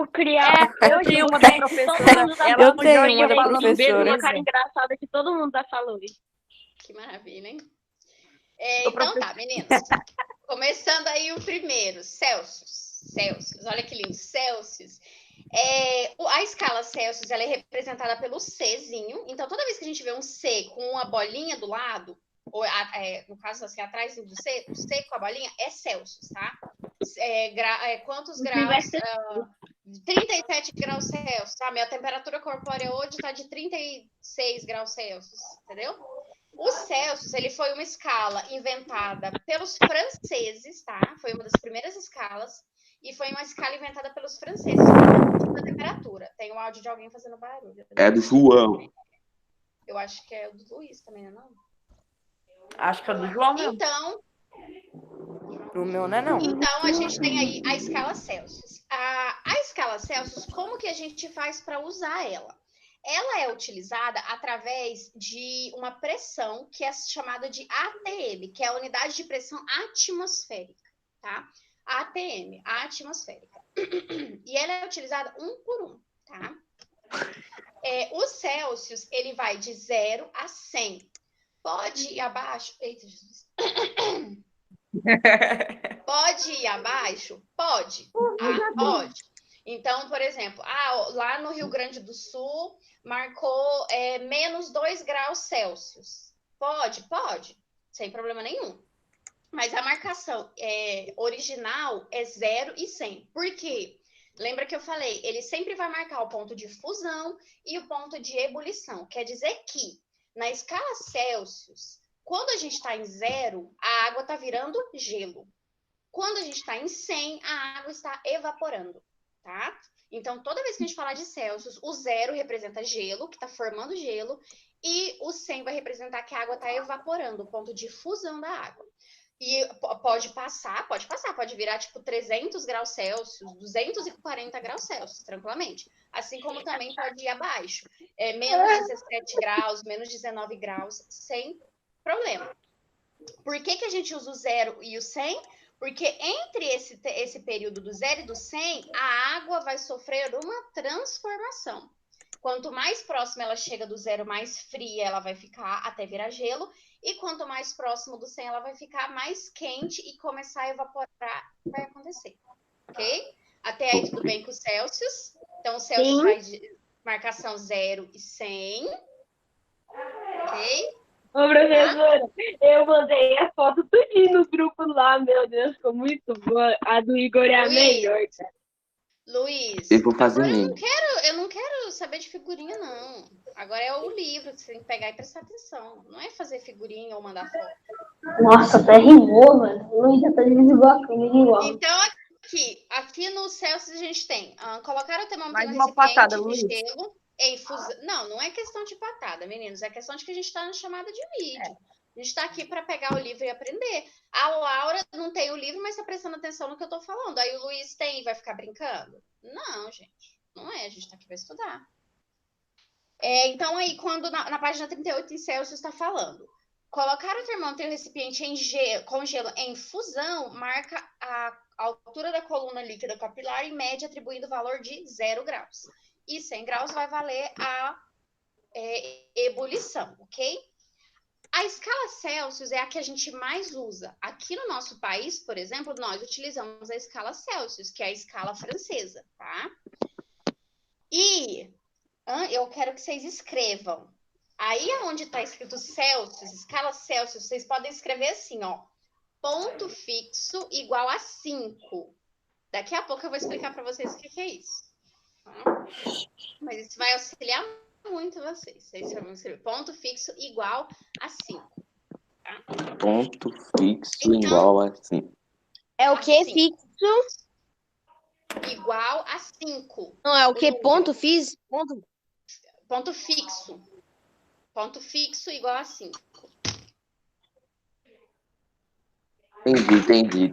S8: criava
S6: Eu
S8: hoje
S6: tenho
S8: um
S6: uma da
S8: que todo
S6: professora.
S8: mundo tá
S6: Ela
S5: Eu tenho
S8: falando,
S5: uma da
S8: falando um beijo,
S5: professora.
S8: uma cara engraçada que todo mundo tá falando.
S2: Que maravilha, hein?
S6: Ô,
S2: Então tá, meninos. Começando aí o primeiro, Celsius. Celsius, olha que lindo, Celsius. A escala Celsius, ela é representada pelo Czinho. Então, toda vez que a gente vê um C com uma bolinha do lado, ou no caso assim, atrás do C, o C com a bolinha é Celsius, tá? Quantos graus? 37 graus Celsius, tá? Minha temperatura corpórea hoje está de 36 graus Celsius, entendeu? O Celsius, ele foi uma escala inventada pelos franceses, tá? Foi uma das primeiras escalas. E foi uma escala inventada pelos franceses da temperatura. Tem um áudio de alguém fazendo barulho.
S3: É do João.
S2: Eu acho que é o do Luiz também, não é não?
S6: Acho que é do João mesmo.
S2: Então,
S5: O meu não é não.
S2: Então, a gente tem aí a escala Celsius. A escala Celsius, como que a gente faz para usar ela? Ela é utilizada através de uma pressão que é chamada de ATM, que é a unidade de pressão atmosférica, tá? ATM, a atmosférica. E ela é utilizada um por um, tá? O Celsius, ele vai de 0 a 100. Pode ir abaixo... Eita, Jesus. Pode ir abaixo? Pode. Pode. Então, por exemplo, lá no Rio Grande do Sul marcou menos 2 graus Celsius. Pode? Pode. Sem problema nenhum. Mas a marcação original é 0 e 100. Por quê? Lembra que eu falei? Ele sempre vai marcar o ponto de fusão e o ponto de ebulição. Quer dizer que, na escala Celsius, quando a gente está em 0, a água está virando gelo. Quando a gente está em 100, a água está evaporando, tá? Então, toda vez que a gente falar de Celsius, o 0 representa gelo, que está formando gelo, e o 100 vai representar que a água está evaporando, o ponto de fusão da água. E pode virar tipo 300 graus Celsius, 240 graus Celsius, tranquilamente. Assim como também pode ir abaixo. Menos 17 graus, menos 19 graus, sem problema. Por que a gente usa o 0 e o 100? Porque entre esse período do 0 e do 100, a água vai sofrer uma transformação. Quanto mais próxima ela chega do 0, mais fria ela vai ficar até virar gelo. E quanto mais próximo do 100, ela vai ficar mais quente e começar a evaporar, vai acontecer. Ok? Até aí tudo bem com o Celsius? Então, o Celsius vai de marcação 0 e 100. Ok?
S8: Ô, professora, eu mandei a foto tudinho no grupo lá, meu Deus, ficou muito boa. A do Igor é a melhor, cara.
S2: Luiz,
S3: Eu vou fazer
S2: agora
S3: mesmo.
S2: eu não quero saber de figurinha, não. Agora é o livro que você tem que pegar e prestar atenção. Não é fazer figurinha ou mandar foto.
S7: Nossa, até rimou, mano. O Luiz já tá dizendo igual comigo igual.
S2: Então, aqui no Celsius a gente tem colocar o termômetro
S6: Mais
S2: no
S6: uma
S2: recipiente
S6: patada,
S2: de
S6: Luiz.
S2: gelo em fusão. Não é questão de patada, meninos. É questão de que a gente está na chamada de vídeo. A gente está aqui para pegar o livro e aprender. A Laura não tem o livro, mas está prestando atenção no que eu estou falando. Aí o Luiz tem e vai ficar brincando? Não, gente. Não é. A gente está aqui para estudar. Então, aí, quando na página 38 em Celsius está falando, colocar o termômetro em recipiente com gelo em fusão marca a altura da coluna líquida capilar em média, atribuindo o valor de 0 graus. e 100 graus vai valer a ebulição, ok? A escala Celsius é a que a gente mais usa. Aqui no nosso país, por exemplo, nós utilizamos a escala Celsius, que é a escala francesa, tá? E eu quero que vocês escrevam. Aí onde está escrito Celsius, escala Celsius, vocês podem escrever assim, ó. Ponto fixo igual a 5. Daqui a pouco eu vou explicar para vocês o que é isso. Tá? Mas isso vai auxiliar muito vocês. Vocês vão escrever ponto fixo igual a 5. Tá?
S3: Ponto fixo igual a 5.
S1: É o que fixo?
S2: Igual a 5.
S1: Não, é o que? Ponto fixo?
S2: Ponto fixo. Ponto fixo igual a 5.
S3: Entendi.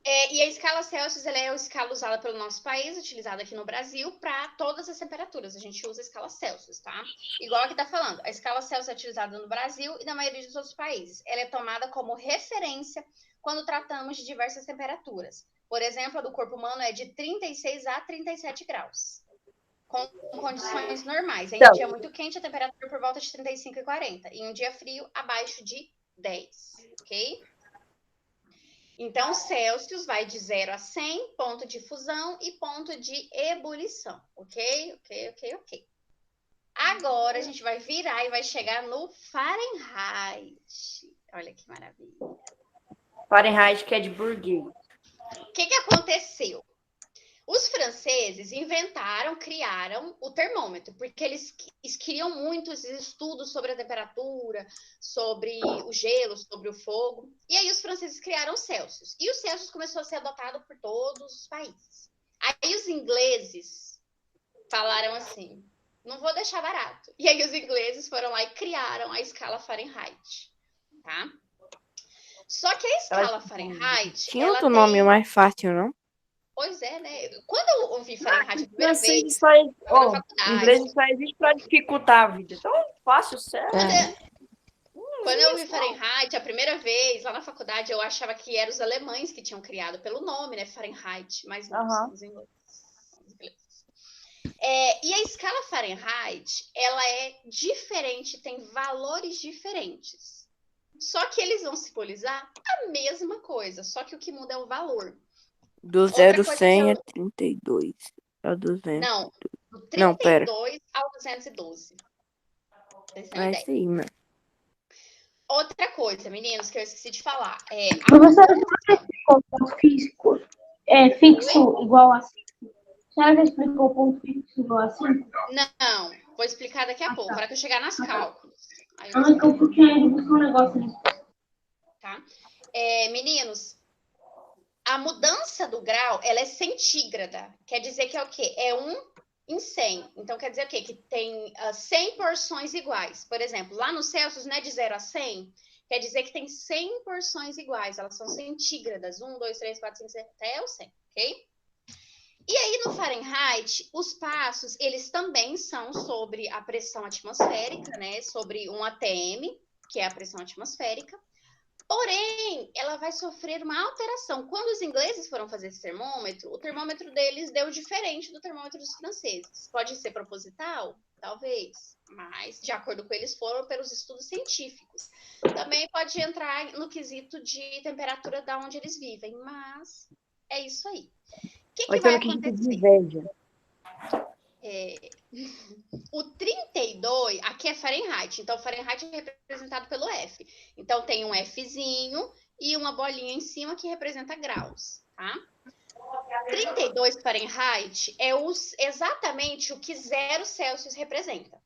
S2: E a escala Celsius ela é a escala usada pelo nosso país, utilizada aqui no Brasil, para todas as temperaturas. A gente usa a escala Celsius, tá? Igual aqui tá falando, a escala Celsius é utilizada no Brasil e na maioria dos outros países. Ela é tomada como referência quando tratamos de diversas temperaturas. Por exemplo, a do corpo humano é de 36 a 37 graus. Com condições normais. Em um dia muito quente, a temperatura é por volta de 35 e 40. Em um dia frio, abaixo de 10. Ok? Então, Celsius vai de 0 a 100, ponto de fusão e ponto de ebulição. Ok? Agora, a gente vai virar e vai chegar no Fahrenheit. Olha que maravilha.
S6: Fahrenheit, que é de burguês.
S2: O que aconteceu? Os franceses criaram o termômetro, porque eles queriam muito esses estudos sobre a temperatura, sobre o gelo, sobre o fogo. E aí os franceses criaram o Celsius. E o Celsius começou a ser adotado por todos os países. Aí os ingleses falaram assim, não vou deixar barato. E aí os ingleses foram lá e criaram a escala Fahrenheit, tá? Só que a escala Fahrenheit...
S5: Tinha outro nome mais fácil, não?
S2: Pois é, né? Quando eu ouvi Fahrenheit a primeira vez,
S6: inglês só existe para dificultar a vida. Então, fácil, certo?
S2: Quando eu ouvi Fahrenheit a primeira vez, lá na faculdade, eu achava que eram os alemães que tinham criado pelo nome, né? Fahrenheit, mas não, são os ingleses. E a escala Fahrenheit, ela é diferente, tem valores diferentes. Só que eles vão simbolizar a mesma coisa, só que o que muda é o valor.
S5: Do 0 a 100 é 32. É o 200.
S2: Não, do 32 ao 212.
S5: É isso aí, mano.
S2: Outra coisa, meninos, que eu esqueci de falar.
S7: Professora, você explicou o ponto físico fixo igual a 5? Você já explicou o ponto fixo igual a 5?
S2: Não, vou explicar daqui a pouco, para que eu chegar nas cálculos.
S7: Então, porque ele buscou um negócio ali.
S2: Tá? Meninos, a mudança do grau, ela é centígrada. Quer dizer que é o quê? É 1 em 100. Então, quer dizer o quê? Que tem 100 porções iguais. Por exemplo, lá no Celsius, né, de 0 a 100, quer dizer que tem 100 porções iguais. Elas são centígradas. 1, 2, 3, 4, 5, 6, até o 100, ok? E aí, no Fahrenheit, os passos, eles também são sobre a pressão atmosférica, né? Sobre um ATM, que é a pressão atmosférica. Porém, ela vai sofrer uma alteração. Quando os ingleses foram fazer esse termômetro, o termômetro deles deu diferente do termômetro dos franceses. Pode ser proposital? Talvez. Mas, de acordo com eles, foram pelos estudos científicos. Também pode entrar no quesito de temperatura da onde eles vivem. Mas é isso aí. O que vai acontecer? O 32, aqui é Fahrenheit, então Fahrenheit é representado pelo F. Então tem um Fzinho e uma bolinha em cima que representa graus, tá? 32 Fahrenheit é exatamente o que 0 Celsius representa.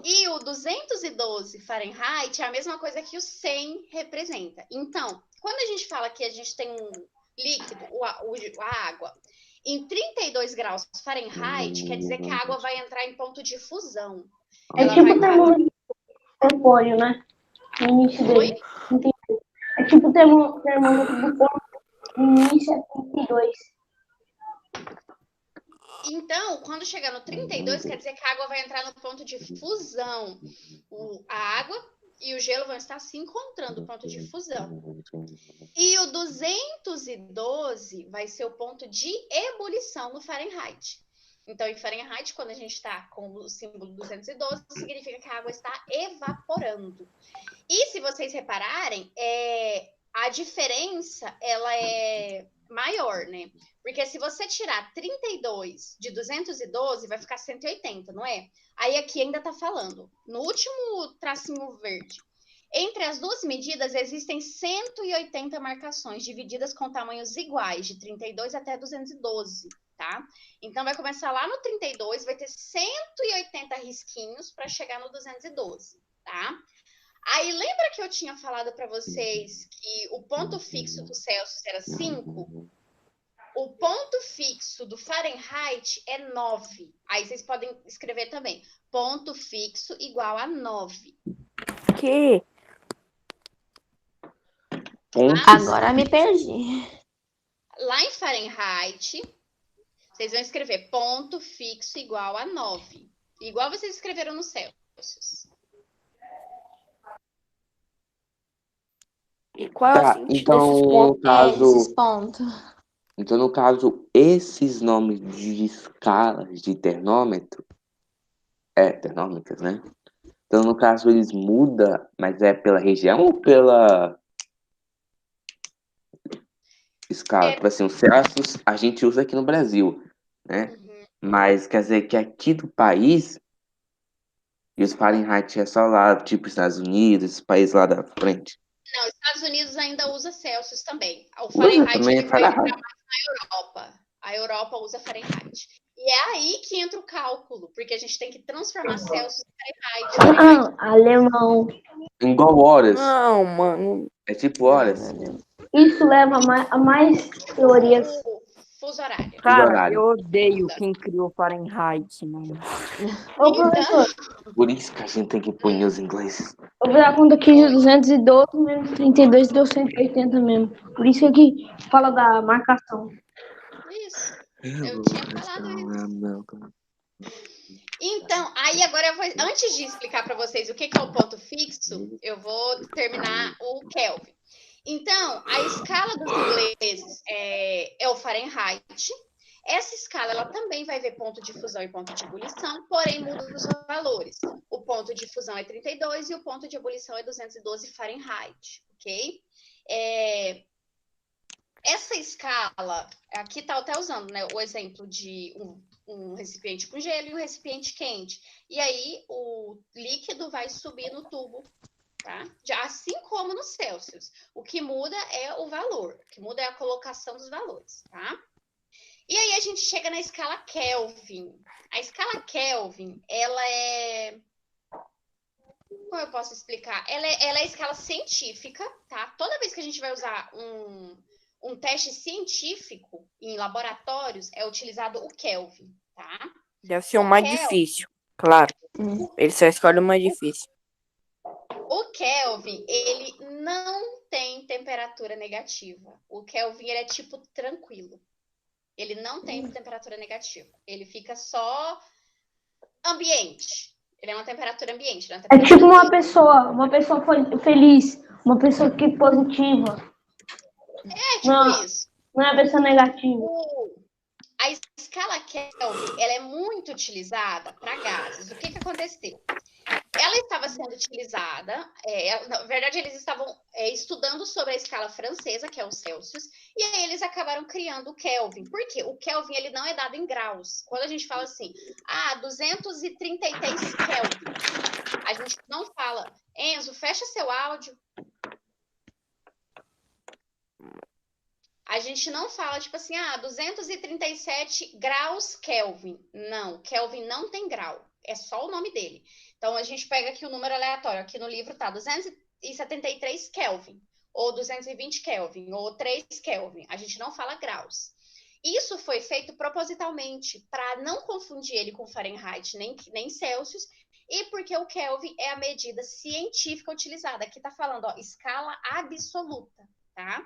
S2: E o 212 Fahrenheit é a mesma coisa que o 100 representa. Então, quando a gente fala que a gente tem um líquido, a água, em 32 graus Fahrenheit, quer dizer que a água vai entrar em ponto de fusão.
S7: É tipo o termômetro do corpóreo, né? No início dele. É tipo o termômetro do corpo. No início é 32.
S2: Então, quando chegar no 32, quer dizer que a água vai entrar no ponto de fusão. A água e o gelo vão estar se encontrando no ponto de fusão. E o 212 vai ser o ponto de ebulição no Fahrenheit. Então, em Fahrenheit, quando a gente está com o símbolo 212, significa que a água está evaporando. E se vocês repararem, a diferença ela é maior, né? Porque se você tirar 32 de 212, vai ficar 180, não é? Aí aqui ainda está falando, no último tracinho verde, entre as duas medidas existem 180 marcações, divididas com tamanhos iguais, de 32 até 212, tá? Então, vai começar lá no 32, vai ter 180 risquinhos para chegar no 212, tá? Aí, lembra que eu tinha falado para vocês que o ponto fixo do Celsius era 5? O ponto fixo do Fahrenheit é 9. Aí, vocês podem escrever também. Ponto fixo igual a 9.
S5: Que?
S4: Agora me perdi.
S2: Lá em Fahrenheit, vocês vão escrever ponto fixo igual a 9. Igual vocês escreveram no Celsius.
S5: E qual é o sentido desses pontos?
S4: Esses pontos.
S3: Então, no caso, esses nomes de escalas de termômetro, termômetros, né? Então, no caso, eles mudam, mas é pela região ou pela escala? Tipo assim, o Celsius a gente usa aqui no Brasil, né? Mas quer dizer que aqui do país, e os Fahrenheit é só lá, tipo Estados Unidos, esses países lá da frente.
S2: Não, os Estados Unidos ainda usa Celsius também. O Fahrenheit
S3: também
S2: ele vai entrar
S3: Fahrenheit.
S2: mais na Europa. A Europa usa Fahrenheit. E é aí que entra o cálculo, porque a gente tem que transformar Celsius em Fahrenheit.
S7: Alemão.
S3: Igual horas.
S5: Não, mano.
S3: É tipo horas.
S7: Isso leva a mais teorias.
S2: Fuso horário.
S6: Cara, eu odeio quem criou Fahrenheit, mano.
S7: Ô, professor,
S3: Por isso que a gente tem que punir os ingleses.
S7: eu vou dar conta aqui de 212 menos 32 deu 180 mesmo. Por isso que fala da marcação.
S2: Isso. Eu tinha falado isso. Então, aí agora antes de explicar para vocês o que é o ponto fixo, eu vou terminar o Kelvin. Então, a escala dos ingleses é o Fahrenheit. Essa escala ela também vai ver ponto de fusão e ponto de ebulição, porém muda os valores. O ponto de fusão é 32 e o ponto de ebulição é 212 Fahrenheit, ok? Essa escala, aqui está até usando, né, o exemplo de um recipiente com gelo e um recipiente quente. E aí, o líquido vai subir no tubo, tá? Assim como no Celsius. O que muda é o valor, o que muda é a colocação dos valores, tá? E aí, a gente chega na escala Kelvin. A escala Kelvin, ela é... Como eu posso explicar? Ela é a escala científica, tá? Toda vez que a gente vai usar um teste científico em laboratórios, é utilizado o Kelvin, tá?
S5: Deve ser o mais difícil, claro. Ele só escolhe o mais difícil.
S2: O Kelvin, ele não tem temperatura negativa. O Kelvin, ele é tipo tranquilo. Ele não tem temperatura negativa. Ele fica só ambiente. Ele é uma temperatura ambiente.
S7: É tipo uma pessoa feliz, uma pessoa que é positiva.
S2: É tipo isso.
S7: Não é a pessoa negativa.
S2: A escala Kelvin, ela é muito utilizada para gases. O que aconteceu? Ela estava sendo utilizada, na verdade, eles estavam estudando sobre a escala francesa, que é o Celsius, e aí eles acabaram criando o Kelvin. Por quê? O Kelvin, ele não é dado em graus. Quando a gente fala assim, 233 Kelvin, a gente não fala, Enzo, fecha seu áudio. A gente não fala, tipo assim, 237 graus Kelvin. Não, Kelvin não tem grau. É só o nome dele. Então, a gente pega aqui o número aleatório. Aqui no livro tá 273 Kelvin, ou 220 Kelvin, ou 3 Kelvin. A gente não fala graus. Isso foi feito propositalmente para não confundir ele com Fahrenheit, nem Celsius, e porque o Kelvin é a medida científica utilizada. Aqui tá falando, escala absoluta, tá?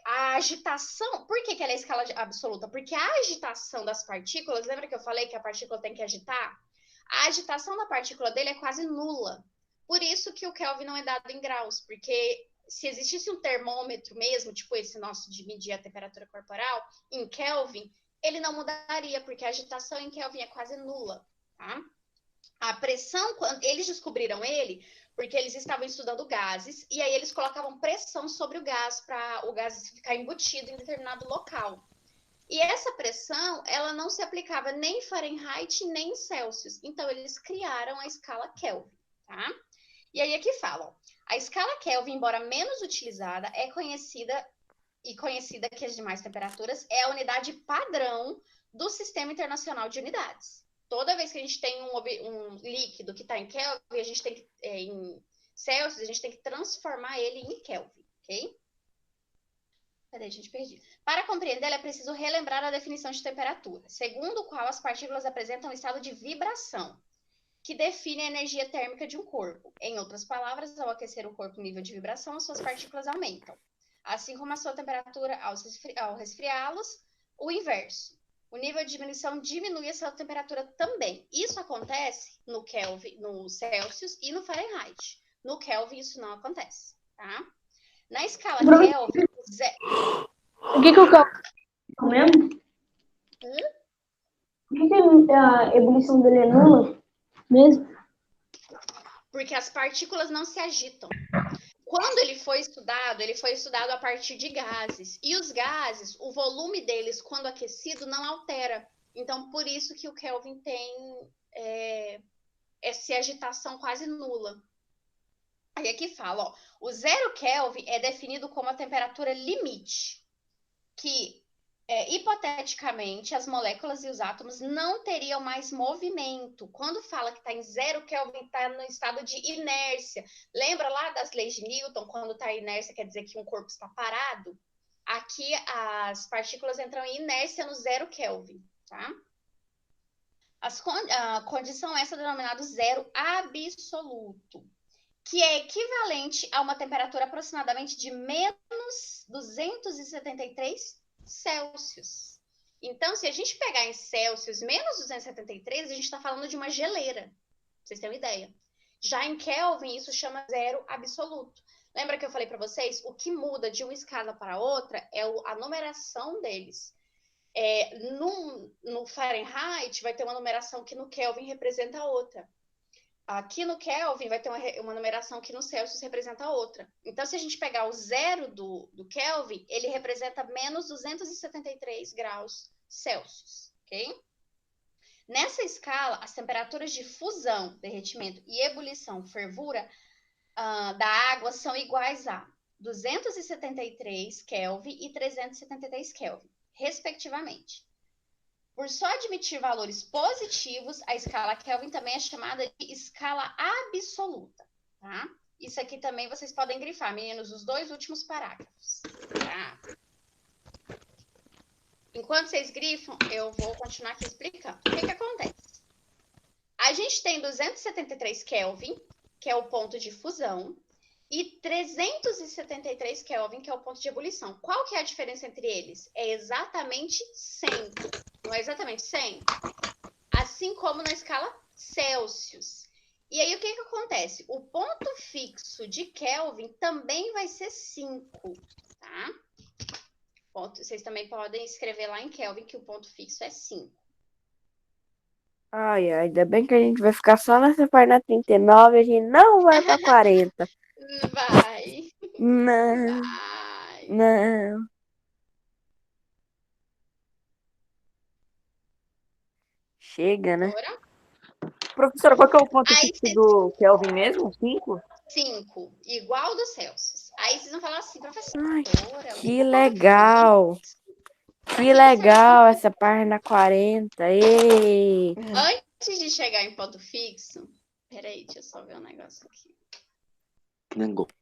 S2: A agitação, por que ela é escala absoluta? Porque a agitação das partículas, lembra que eu falei que a partícula tem que agitar? A agitação da partícula dele é quase nula. Por isso que o Kelvin não é dado em graus, porque se existisse um termômetro mesmo, tipo esse nosso de medir a temperatura corporal, em Kelvin, ele não mudaria, porque a agitação em Kelvin é quase nula, tá? A pressão, quando eles descobriram ele, porque eles estavam estudando gases, e aí eles colocavam pressão sobre o gás para o gás ficar embutido em determinado local. E essa pressão, ela não se aplicava nem em Fahrenheit, nem em Celsius. Então, eles criaram a escala Kelvin, tá? E aí aqui falam, a escala Kelvin, embora menos utilizada, é conhecida que as demais temperaturas é a unidade padrão do Sistema Internacional de Unidades. Toda vez que a gente tem um líquido que está em Kelvin, a gente tem que, em Celsius, a gente tem que transformar ele em Kelvin, ok? Peraí, gente, perdi. Para compreender, é preciso relembrar a definição de temperatura, segundo o qual as partículas apresentam um estado de vibração, que define a energia térmica de um corpo. Em outras palavras, ao aquecer o corpo, o nível de vibração, as suas partículas aumentam. Assim como a sua temperatura ao resfriá-los, o inverso. O nível de diminuição diminui a sua temperatura também. Isso acontece no Kelvin, no Celsius e no Fahrenheit. No Kelvin, isso não acontece, tá? Na escala Kelvin,
S7: O que o Kelvin é mesmo? Por que a ebulição dele é nula mesmo?
S2: Porque as partículas não se agitam. Quando ele foi estudado a partir de gases. E os gases, o volume deles, quando aquecido, não altera. Então, por isso que o Kelvin tem essa agitação quase nula. Aí aqui fala, ó, o 0 Kelvin é definido como a temperatura limite, que, hipoteticamente, as moléculas e os átomos não teriam mais movimento. Quando fala que está em 0 Kelvin, está no estado de inércia. Lembra lá das leis de Newton, quando está em inércia, quer dizer que um corpo está parado? Aqui, as partículas entram em inércia no 0 Kelvin, tá? A condição essa denominada zero absoluto, que é equivalente a uma temperatura aproximadamente de menos 273 Celsius. Então, se a gente pegar em Celsius menos 273, a gente está falando de uma geleira. Pra vocês terem uma ideia. Já em Kelvin, isso chama zero absoluto. Lembra que eu falei para vocês? O que muda de uma escala para outra é a numeração deles. No Fahrenheit, vai ter uma numeração que no Kelvin representa outra. Aqui no Kelvin vai ter uma numeração que no Celsius representa outra. Então, se a gente pegar o zero do Kelvin, ele representa menos 273 graus Celsius, ok? Nessa escala, as temperaturas de fusão, derretimento e ebulição, fervura da água são iguais a 273 Kelvin e 373 Kelvin, respectivamente. Por só admitir valores positivos, a escala Kelvin também é chamada de escala absoluta, tá? Isso aqui também vocês podem grifar, meninos, os 2 últimos parágrafos, tá? Enquanto vocês grifam, eu vou continuar aqui explicando. O que acontece? A gente tem 273 Kelvin, que é o ponto de fusão, e 373 Kelvin, que é o ponto de ebulição. Qual que é a diferença entre eles? É exatamente 100. Não é exatamente 100? Assim como na escala Celsius. E aí, o que acontece? O ponto fixo de Kelvin também vai ser 5, tá? Vocês também podem escrever lá em Kelvin que o ponto fixo é 5.
S5: Ai, ainda bem que a gente vai ficar só nessa página 39 e a gente não vai pra 40.
S2: Vai.
S5: Não,
S2: Vai.
S5: não. Chega, né?
S2: Agora?
S6: Professora, qual que é o ponto
S2: Aí
S6: fixo do Kelvin mesmo? 5?
S2: 5, igual do Celsius. Aí vocês vão falar assim, professora.
S5: Ai,
S2: o
S5: que
S2: ponto
S5: legal.
S2: fixo-
S5: Que legal essa página 40. Ei.
S2: Antes de chegar em ponto fixo, peraí, deixa eu só ver um negócio aqui.
S3: Que negócio.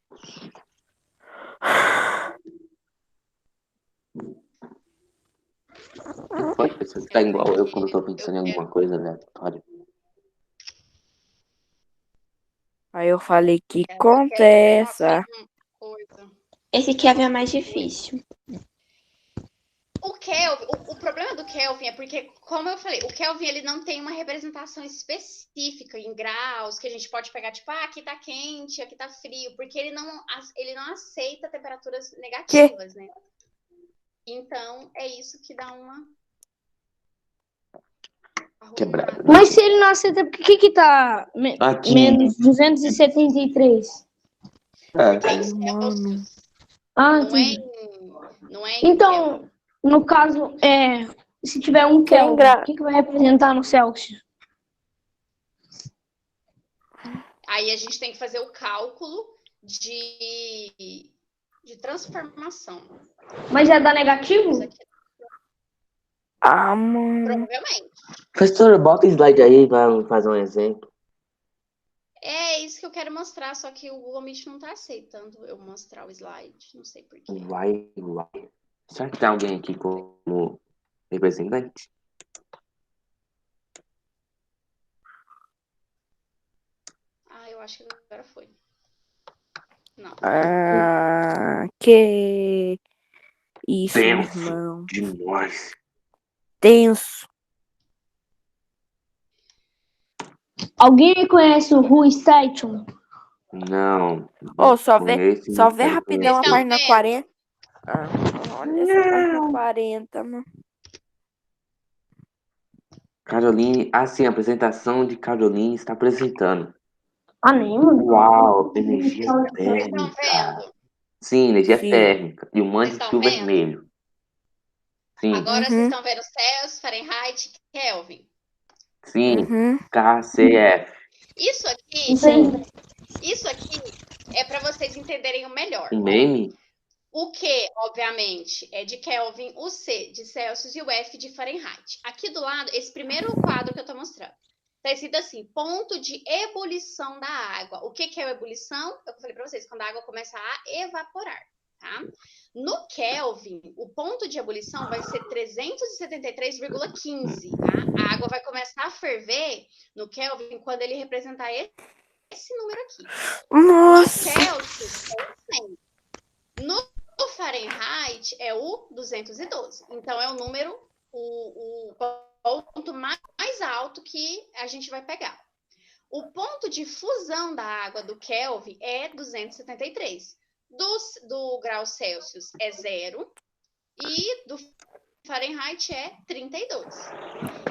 S3: Não pode pensar que tá igual eu quando eu tô pensando em alguma coisa aleatória.
S5: Aí eu falei, que
S2: Ela
S5: conta
S2: quer
S5: é
S2: ver uma
S5: essa?
S2: coisa.
S4: Esse Kelvin é mais difícil.
S2: O Kelvin, o problema do Kelvin é porque, como eu falei, o Kelvin ele não tem uma representação específica em graus, que a gente pode pegar, tipo, aqui tá quente, aqui tá frio, porque ele não aceita temperaturas negativas, né? Então, é isso que dá uma
S3: Quebrado.
S7: Mas se ele não aceita, por que tá
S3: Aqui.
S7: menos 273?
S2: Porque
S3: É.
S2: em Celsius,
S7: Ah,
S2: não é
S7: entendi.
S2: não é em Kelvin.
S7: Então, no caso, se tiver um
S5: Quem
S7: Kelvin,
S5: gra...
S7: o que vai representar no Celsius?
S2: Aí a gente tem que fazer o cálculo de transformação.
S7: Mas já dá negativo?
S2: Isso aqui,
S5: Ah, mano.
S2: provavelmente.
S3: Professora, bota o slide aí para fazer um exemplo.
S2: É isso que eu quero mostrar, só que o Google Meet não tá aceitando eu mostrar o slide. Não sei por quê.
S3: Vai. Será que tem alguém aqui como representante?
S2: Ah, eu acho que agora foi. Não.
S5: Que isso,
S3: Tenso
S5: irmão.
S3: demais.
S5: Tenso.
S7: Alguém conhece o Rui Station?
S3: Não.
S5: Ô, só
S3: conheço,
S5: vê
S3: não quero
S5: rapidão a
S2: conhecer.
S5: página
S2: Então,
S5: 40. Olha essa página 40, mano.
S3: Caroline, assim, a apresentação de Caroline está apresentando.
S7: Ah, nem, mano.
S3: Uau, energia
S2: vocês estão
S3: térmica.
S2: vendo?
S3: Sim, energia
S5: Sim.
S3: térmica. E o
S2: Vocês
S3: manto
S2: estão
S3: fio
S2: vendo?
S3: vermelho. Sim,
S2: Agora vocês
S5: Uhum.
S2: estão vendo Celsius, Fahrenheit, Kelvin.
S3: sim.
S5: Uhum.
S3: KCF.
S2: Isso aqui é para vocês entenderem o melhor.
S3: Um meme?
S2: O Q, obviamente, é de Kelvin, o C de Celsius e o F de Fahrenheit. Aqui do lado, esse primeiro quadro que eu estou mostrando, está escrito assim, ponto de ebulição da água. O que é a ebulição? Eu falei para vocês, quando a água começa a evaporar, tá? No Kelvin, o ponto de ebulição vai ser 373,15, tá? A água vai começar a ferver no Kelvin quando ele representar esse número aqui.
S5: Nossa.
S2: No Celsius, é o 100. No Fahrenheit é o 212. Então, é o número, o ponto mais alto que a gente vai pegar. O ponto de fusão da água do Kelvin é 273. Do grau Celsius é 0 e do Fahrenheit é 32.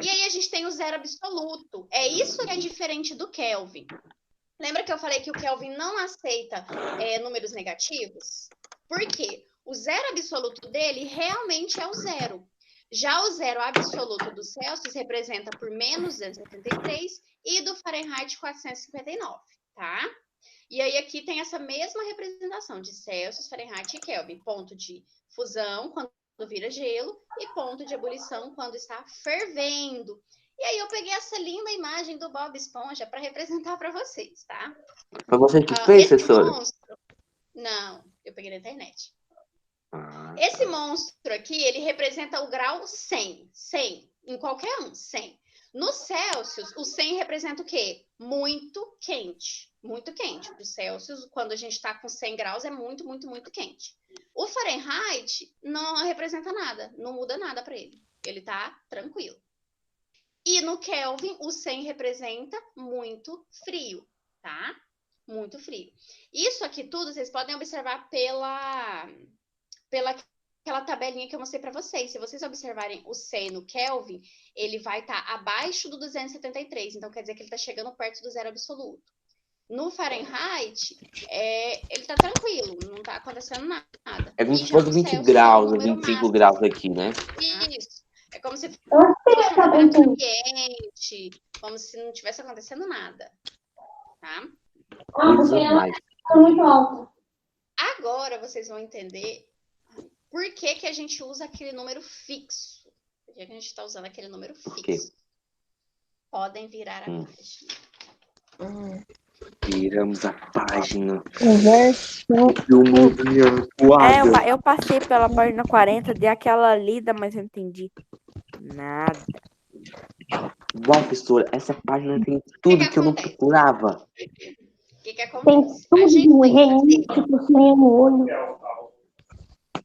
S2: E aí a gente tem o zero absoluto. É isso que é diferente do Kelvin. Lembra que eu falei que o Kelvin não aceita números negativos? Por quê? O zero absoluto dele realmente é o zero. Já o zero absoluto do Celsius representa por menos 273 e do Fahrenheit 459, tá? E aí aqui tem essa mesma representação de Celsius, Fahrenheit e Kelvin. Ponto de fusão quando vira gelo e ponto de ebulição quando está fervendo. E aí eu peguei essa linda imagem do Bob Esponja para representar para vocês, tá?
S3: Foi você que fez, professora?
S2: Monstro... Não, eu peguei na internet. Esse monstro aqui, ele representa o grau 100. 100, em qualquer um, 100. No Celsius, o 100 representa o quê? Muito quente. Muito quente. O Celsius, quando a gente está com 100 graus, é muito, muito, muito quente. O Fahrenheit não representa nada, não muda nada para ele. Ele tá tranquilo. E no Kelvin, o 100 representa muito frio, tá? Muito frio. Isso aqui tudo, vocês podem observar pela aquela tabelinha que eu mostrei para vocês. Se vocês observarem o 100 no Kelvin, ele vai estar abaixo do 273. Então, quer dizer que ele está chegando perto do zero absoluto. No Fahrenheit, ele está tranquilo, não está acontecendo nada.
S3: É como se fosse 20 graus ou 25 graus aqui, né?
S2: Isso. É como se fosse um temperatura ambiente, como se não tivesse acontecendo nada. Tá?
S3: Coisa mais.
S7: Muito alto.
S2: Agora vocês vão entender por que a gente usa aquele número fixo. Por que a gente está usando aquele número fixo? Podem virar a página.
S3: Viramos a página.
S5: Eu passei pela página 40, dei aquela lida, mas eu não entendi nada.
S3: Uau, professora, essa página tem tudo que eu não procurava.
S2: O que acontece?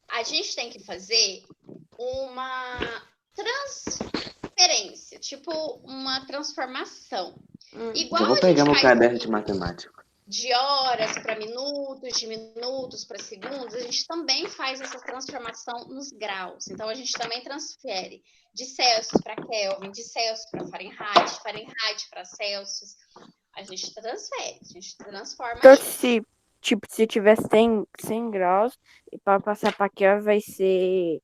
S2: A gente tem que fazer uma transferência, tipo uma transformação. Igual
S3: eu vou pegar meu caderno de matemática.
S2: de horas para minutos, de minutos para segundos, a gente também faz essa transformação nos graus. Então, a gente também transfere de Celsius para Kelvin, de Celsius para Fahrenheit, Fahrenheit para Celsius. A gente transfere, a gente transforma
S5: Então,
S2: isso.
S5: se tiver 100 graus, e para passar para Kelvin vai ser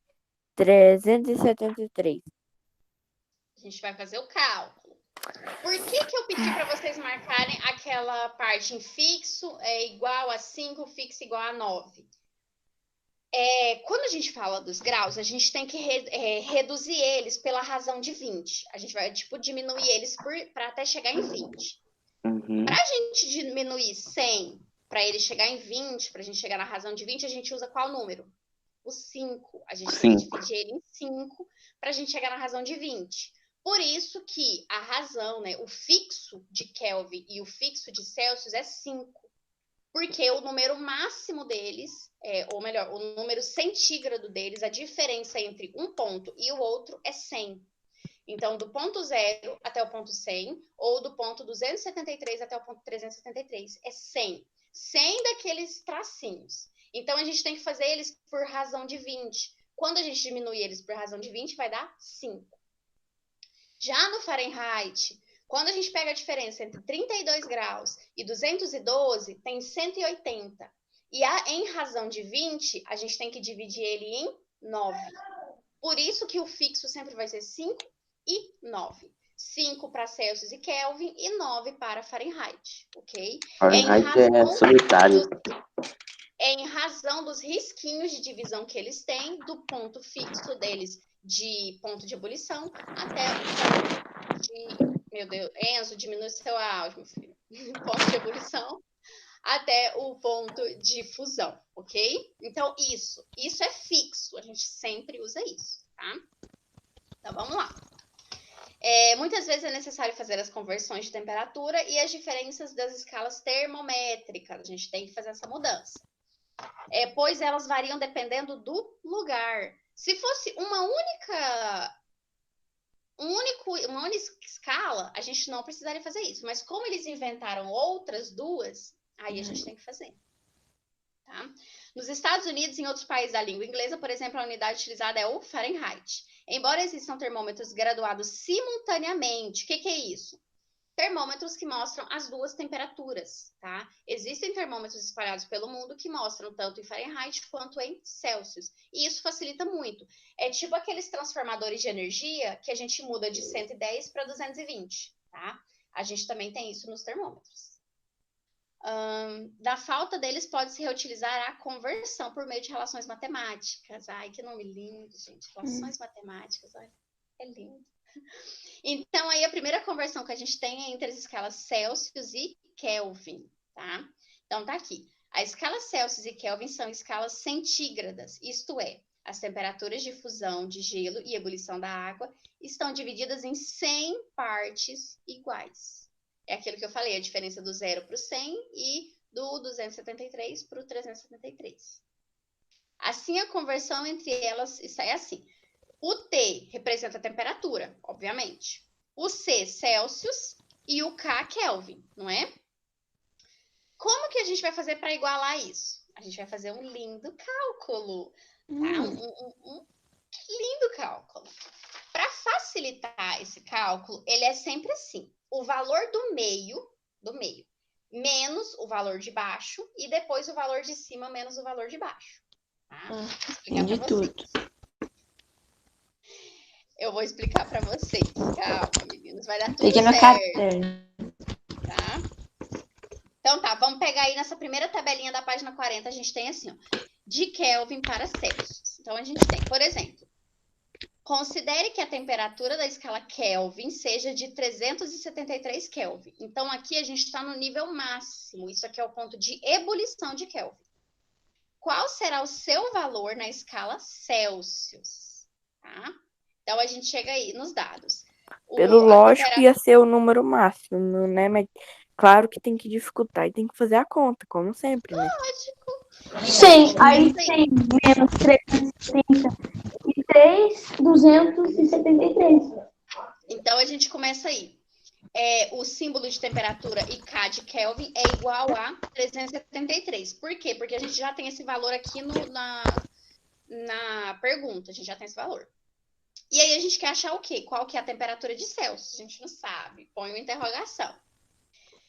S5: 373.
S2: A gente vai fazer o cálculo. Por que eu pedi para vocês marcarem aquela parte em fixo é igual a 5, fixo igual a 9? Quando a gente fala dos graus, a gente tem que reduzir eles pela razão de 20. A gente vai, diminuir eles para até chegar em 20. Para a gente diminuir 100, para ele chegar em 20, para a gente chegar na razão de 20, a gente usa qual número? O 5. A gente tem que dividir ele em 5 para a gente chegar na razão de 20. Por isso que a razão, né, o fixo de Kelvin e o fixo de Celsius é 5. Porque o número máximo deles, ou melhor, o número centígrado deles, a diferença entre um ponto e o outro é 100. Então, do ponto 0 até o ponto 100, ou do ponto 273 até o ponto 373, é 100. 100 daqueles tracinhos. Então, a gente tem que fazer eles por razão de 20. Quando a gente diminui eles por razão de 20, vai dar 5. Já no Fahrenheit, quando a gente pega a diferença entre 32 graus e 212, tem 180. E em razão de 20, a gente tem que dividir ele em 9. Por isso que o fixo sempre vai ser 5 e 9. 5 para Celsius e Kelvin e 9 para Fahrenheit, ok?
S3: Fahrenheit é solitário.
S2: Em razão dos risquinhos de divisão que eles têm, do ponto fixo deles de ponto de ebulição até o ponto de... Meu Deus, Enzo, diminui seu áudio, meu filho. Ponto de ebulição até o ponto de fusão, ok? Então, isso é fixo. A gente sempre usa isso, tá? Então, vamos lá. Muitas vezes é necessário fazer as conversões de temperatura e as diferenças das escalas termométricas. A gente tem que fazer essa mudança. Pois elas variam dependendo do lugar. Se fosse uma única escala, a gente não precisaria fazer isso. Mas como eles inventaram outras duas, aí a gente tem que fazer. Tá? Nos Estados Unidos e em outros países da língua inglesa, por exemplo, a unidade utilizada é o Fahrenheit. Embora existam termômetros graduados simultaneamente, o que é isso? Termômetros que mostram as duas temperaturas, tá? Existem termômetros espalhados pelo mundo que mostram tanto em Fahrenheit quanto em Celsius. E isso facilita muito. É tipo aqueles transformadores de energia que a gente muda de 110 para 220, tá? A gente também tem isso nos termômetros. Da falta deles, pode-se reutilizar a conversão por meio de relações matemáticas. Ai, que nome lindo, gente. Relações matemáticas, olha. É lindo. Então, aí a primeira conversão que a gente tem é entre as escalas Celsius e Kelvin, tá? Então, tá aqui. A escala Celsius e Kelvin são escalas centígradas, isto é, as temperaturas de fusão de gelo e ebulição da água estão divididas em 100 partes iguais. É aquilo que eu falei, a diferença do 0 para o 100 e do 273 para o 373. Assim, a conversão entre elas é assim. O T representa a temperatura, obviamente. O C, Celsius, e o K, Kelvin, não é? Como que a gente vai fazer para igualar isso? A gente vai fazer um lindo cálculo, tá? Um lindo cálculo. Para facilitar esse cálculo, ele é sempre assim. O valor do meio, menos o valor de baixo, e depois o valor de cima menos o valor de baixo. Tá?
S5: Entendi tudo.
S2: Eu vou explicar para vocês. Calma, meninos. Vai dar tudo
S5: Fica no
S2: certo.
S5: caderno.
S2: Tá? Então tá, vamos pegar aí nessa primeira tabelinha da página 40, a gente tem assim, ó, de Kelvin para Celsius. Então a gente tem, por exemplo, considere que a temperatura da escala Kelvin seja de 373 Kelvin. Então aqui a gente está no nível máximo. Isso aqui é o ponto de ebulição de Kelvin. Qual será o seu valor na escala Celsius? Tá? Então, a gente chega aí nos dados.
S5: Pelo lógico, ia ser o número máximo, né? Mas claro que tem que dificultar e tem que fazer a conta, como sempre, né?
S2: Lógico.
S7: 100, aí 100 menos 333, 273.
S2: Então, a gente começa aí. o símbolo de temperatura e K de Kelvin é igual a 373. Por quê? Porque a gente já tem esse valor aqui na pergunta, a gente já tem esse valor. E aí a gente quer achar o quê? Qual que é a temperatura de Celsius? A gente não sabe, põe uma interrogação.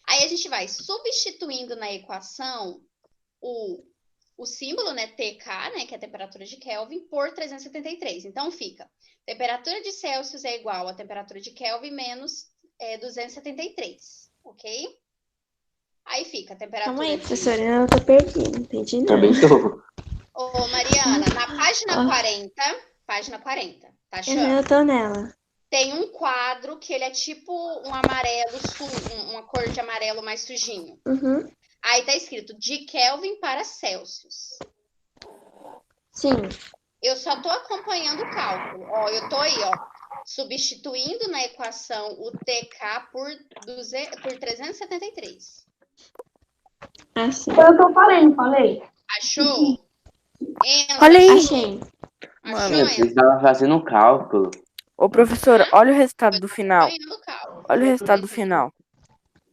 S2: Aí a gente vai substituindo na equação o símbolo, né, TK, né, que é a temperatura de Kelvin, por 373. Então fica, temperatura de Celsius é igual a temperatura de Kelvin menos 273, ok? Aí fica a temperatura
S4: Calma aí,
S2: de...
S4: professora, eu tô perdida, não entendi nada.
S3: Também tô.
S2: Ô, Mariana, na página 40, tá achando?
S4: Eu tô nela.
S2: Tem um quadro que ele é tipo um amarelo, uma cor de amarelo mais sujinho.
S4: Uhum.
S2: Aí tá escrito de Kelvin para Celsius.
S4: Sim.
S2: Eu só tô acompanhando o cálculo. Ó, eu tô aí, ó, substituindo na equação o TK por 373.
S4: Assim.
S7: Foi o que eu falei, não falei?
S2: Achou? Enzo,
S5: Olha aí.
S4: Achei.
S2: achou,
S3: Eu
S2: Enzo?
S3: estava fazendo um cálculo.
S5: Ô, professora, olha o resultado do
S2: Tô
S5: final.
S2: acompanhando o cálculo.
S5: Olha o resultado do final.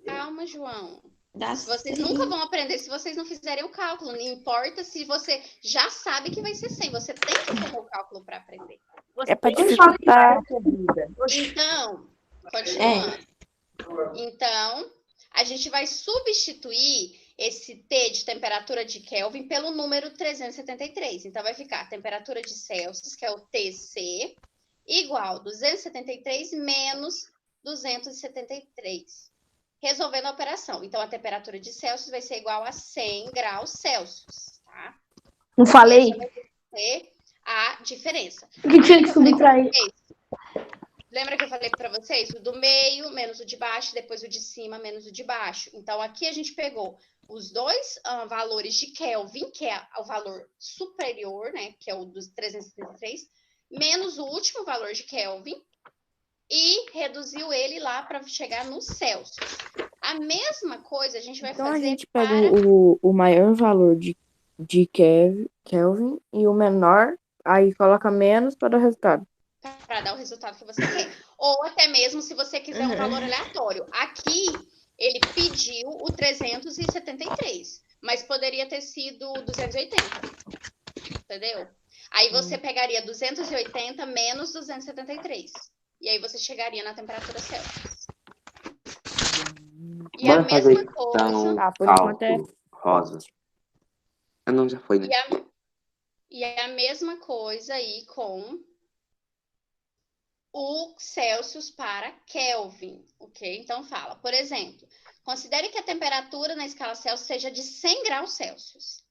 S2: Calma, João.
S4: Dá
S2: Vocês nunca vão aprender se vocês não fizerem o cálculo. Não importa se você já sabe que vai ser 100. Você tem que fazer o cálculo para aprender.
S5: É pra dificultar.
S2: Então, continuando. Então, a gente vai substituir esse T de temperatura de Kelvin pelo número 373. Então, vai ficar a temperatura de Celsius, que é o TC, igual 273 menos 273. Resolvendo a operação. Então, a temperatura de Celsius vai ser igual a 100 graus Celsius, tá?
S7: Não falei?
S2: Essa vai ser a diferença.
S7: O que tinha que subtrair?
S2: Lembra que eu falei para vocês? O do meio menos o de baixo, depois o de cima menos o de baixo. Então, aqui a gente pegou os dois valores de Kelvin, que é o valor superior, né? Que é o dos 373, menos o último valor de Kelvin, e reduziu ele lá para chegar no Celsius. A mesma coisa a gente vai
S5: Então
S2: fazer
S5: a gente pega
S2: para...
S5: o maior valor de Kelvin e o menor, aí coloca menos para dar o resultado.
S2: Para dar o resultado que você quer. Ou até mesmo se você quiser um valor aleatório. Aqui, ele pediu o 373, mas poderia ter sido 280. Entendeu? Aí você pegaria 280 menos 273. E aí você chegaria na temperatura Celsius. E
S3: Bora
S2: a
S3: fazer
S2: mesma coisa...
S3: então
S5: por enquanto
S3: cálculo rosa. Ah, não, já foi, né?
S2: E a mesma coisa aí com o Celsius para Kelvin, ok? Então fala, por exemplo, considere que a temperatura na escala Celsius seja de 100 graus Celsius.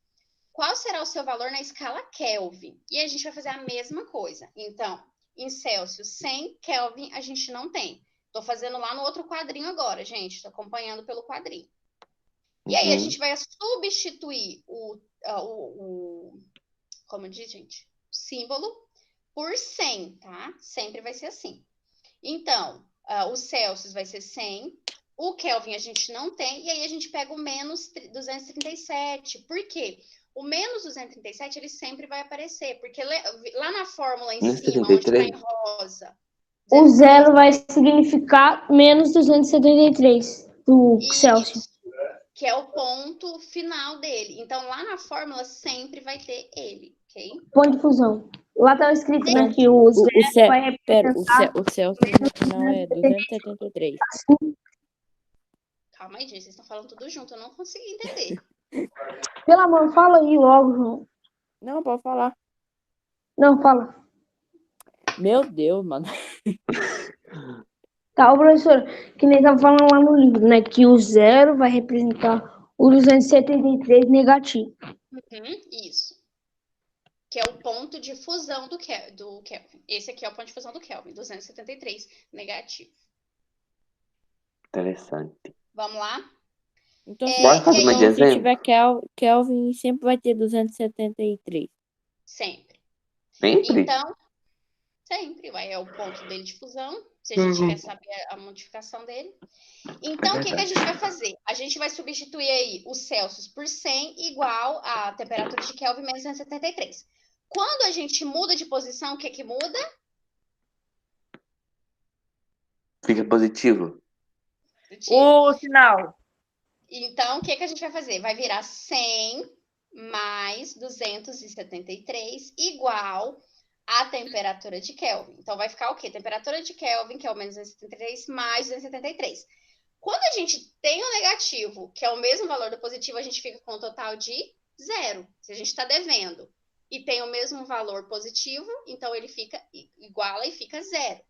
S2: Qual será o seu valor na escala Kelvin? E a gente vai fazer a mesma coisa. Então, em Celsius, 100, Kelvin a gente não tem. Estou fazendo lá no outro quadrinho agora, gente. Estou acompanhando pelo quadrinho. E aí a gente vai substituir como diz, gente? O símbolo por 100, tá? Sempre vai ser assim. Então, o Celsius vai ser 100, o Kelvin a gente não tem, e aí a gente pega o menos 237. Por quê? O menos 237, ele sempre vai aparecer, porque lá na fórmula em cima, onde está em rosa...
S7: O zero vai significar menos 273 do Celsius.
S2: Que é o ponto final dele. Então, lá na fórmula sempre vai ter ele, ok?
S7: Ponto de fusão. Lá tá escrito, né, que o zero vai representar...
S5: o Celsius no final é 273.
S2: Calma aí, gente, vocês estão falando tudo junto, eu não consegui entender.
S7: Pelo amor, fala aí logo, João.
S5: Não, pode falar.
S7: Não, fala.
S5: Meu Deus, mano.
S7: Tá, professor, que nem tava falando lá no livro, né, que o zero vai representar o 273 negativo.
S2: Isso. Que é o ponto de fusão do Kelvin. Esse aqui é o ponto de fusão do Kelvin, 273 negativo.
S3: Interessante.
S2: Vamos lá?
S5: Então,
S3: se
S5: tiver Kelvin, sempre vai ter 273.
S2: Sempre.
S3: Sempre?
S2: Então, sempre. É o ponto dele de fusão. Se a gente quer saber a modificação dele. Então, o que a gente vai fazer? A gente vai substituir aí o Celsius por 100 igual a temperatura de Kelvin menos 273. Quando a gente muda de posição, o que muda?
S3: Fica positivo.
S6: O sinal.
S2: Então, o que a gente vai fazer? Vai virar 100 mais 273 igual a temperatura de Kelvin. Então, vai ficar o quê? Temperatura de Kelvin, que é o menos 273, mais 273. Quando a gente tem o negativo, que é o mesmo valor do positivo, a gente fica com um total de 0. Se a gente está devendo e tem o mesmo valor positivo, então ele fica iguala e fica 0.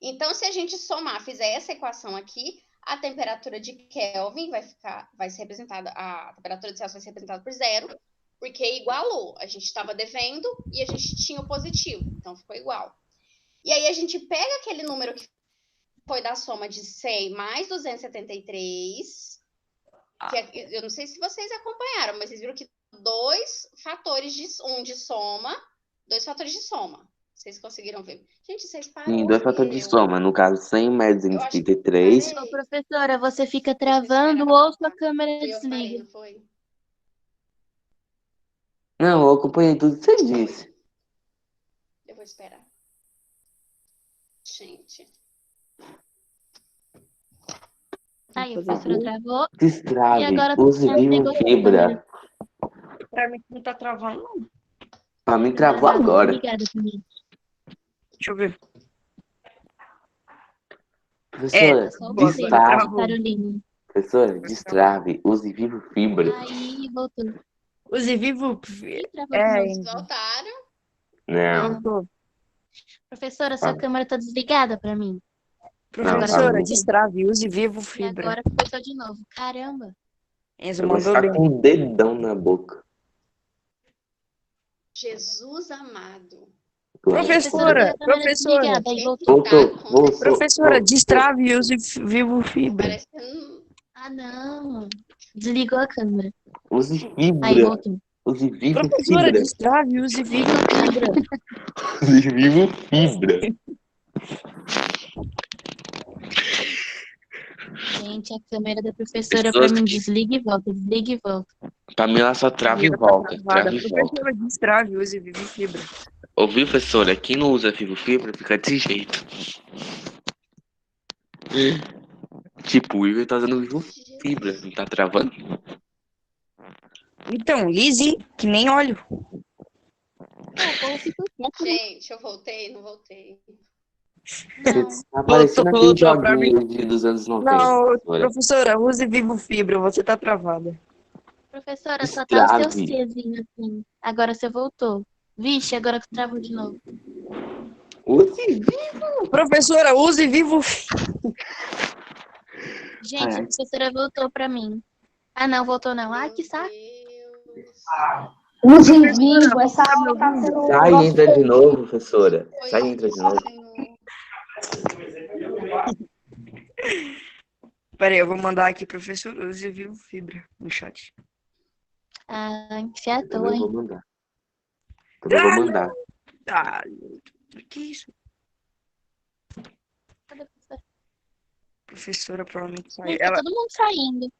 S2: Então, se a gente somar, fizer essa equação aqui, a temperatura de Kelvin vai ser representada, a temperatura de Celsius vai ser representada por 0, porque igualou. A gente estava devendo e a gente tinha o positivo, então ficou igual. E aí a gente pega aquele número que foi da soma de 100 mais 273, que eu não sei se vocês acompanharam, mas vocês viram que dois fatores de soma. Vocês conseguiram ver? Gente, vocês param.
S3: Sim, 2 fatores de soma. No caso, 100 mais 233.
S4: Ô, professora, você fica travando ou sua câmera desliga?
S2: Não foi?
S3: Não, eu acompanhei tudo que você disse.
S2: Eu vou esperar. Gente.
S4: Aí, a professora travou.
S3: Destrave,
S4: E agora
S3: use
S4: tá
S3: vivo
S4: negociando.
S3: fibra.
S6: Pra mim não tá travando, não.
S3: Pra mim travou agora.
S4: Obrigada, também.
S6: Deixa eu ver.
S3: Professora,
S4: Só você,
S3: destrave.
S4: Carolina.
S3: Professora, destrave, use vivo fibra.
S4: Aí, voltou.
S6: Use vivo.
S4: Ih, travou de novo.
S2: Voltaram?
S3: Não.
S4: Professora, sua câmera tá desligada pra mim.
S6: Professora,
S3: Não.
S6: destrave, use vivo
S4: E
S6: fibra.
S4: agora começou de novo. Caramba.
S6: Enzo
S3: Eu vou
S6: mandou
S3: ficar
S6: bem.
S3: com o dedão na boca.
S2: Jesus amado.
S6: Professora,
S4: Desligada, aí voltou.
S3: Voltou.
S6: Professora, destrave e use vivo fibra.
S2: Parecendo...
S4: Ah, não. Desligou a câmera.
S3: Use
S4: Aí
S3: fibra.
S4: voltou.
S3: Use vivo
S6: Professora,
S3: fibra.
S6: destrave e use vivo fibra.
S3: Use vivo fibra.
S4: Gente, a câmera da professora pra mim desliga e volta, desliga e volta.
S3: Pra mim ela só trava e volta. Trava e volta.
S6: Professora, destrave e use vivo fibra.
S3: Ouviu, professora? Quem não usa vivo fibra fica desse jeito. Tipo, o Igor tá usando vivo fibra, não tá travando?
S6: Então, lise, que nem óleo.
S2: Gente, eu voltei, não voltei.
S3: Tá parecendo aquele
S6: Voltou pra
S3: joguinho dos anos 90.
S6: Não,
S3: professora.
S6: professora, use vivo fibra, você tá travada.
S4: Professora, só tá o seu
S3: Destrave.
S4: Czinho assim. Agora você voltou. Vixe, agora que travou de novo.
S3: Use vivo.
S6: Professora, use vivo
S4: Gente, a professora voltou pra mim. Ah, não, voltou não. Ah, que saco.
S7: Use vivo, essa aula tá sendo...
S3: Sai e entra de novo, professora. Sai e entra de novo.
S6: Peraí, eu vou mandar aqui, professor, use vivo fibra no chat.
S4: Ah, que à toa,
S3: Também
S4: hein?
S3: vou mandar. Também vou mandar.
S6: Ah, que isso?
S4: Cadê a professora?
S6: Professora provavelmente saiu.
S4: Gente, tá
S6: Ela...
S4: todo mundo saindo.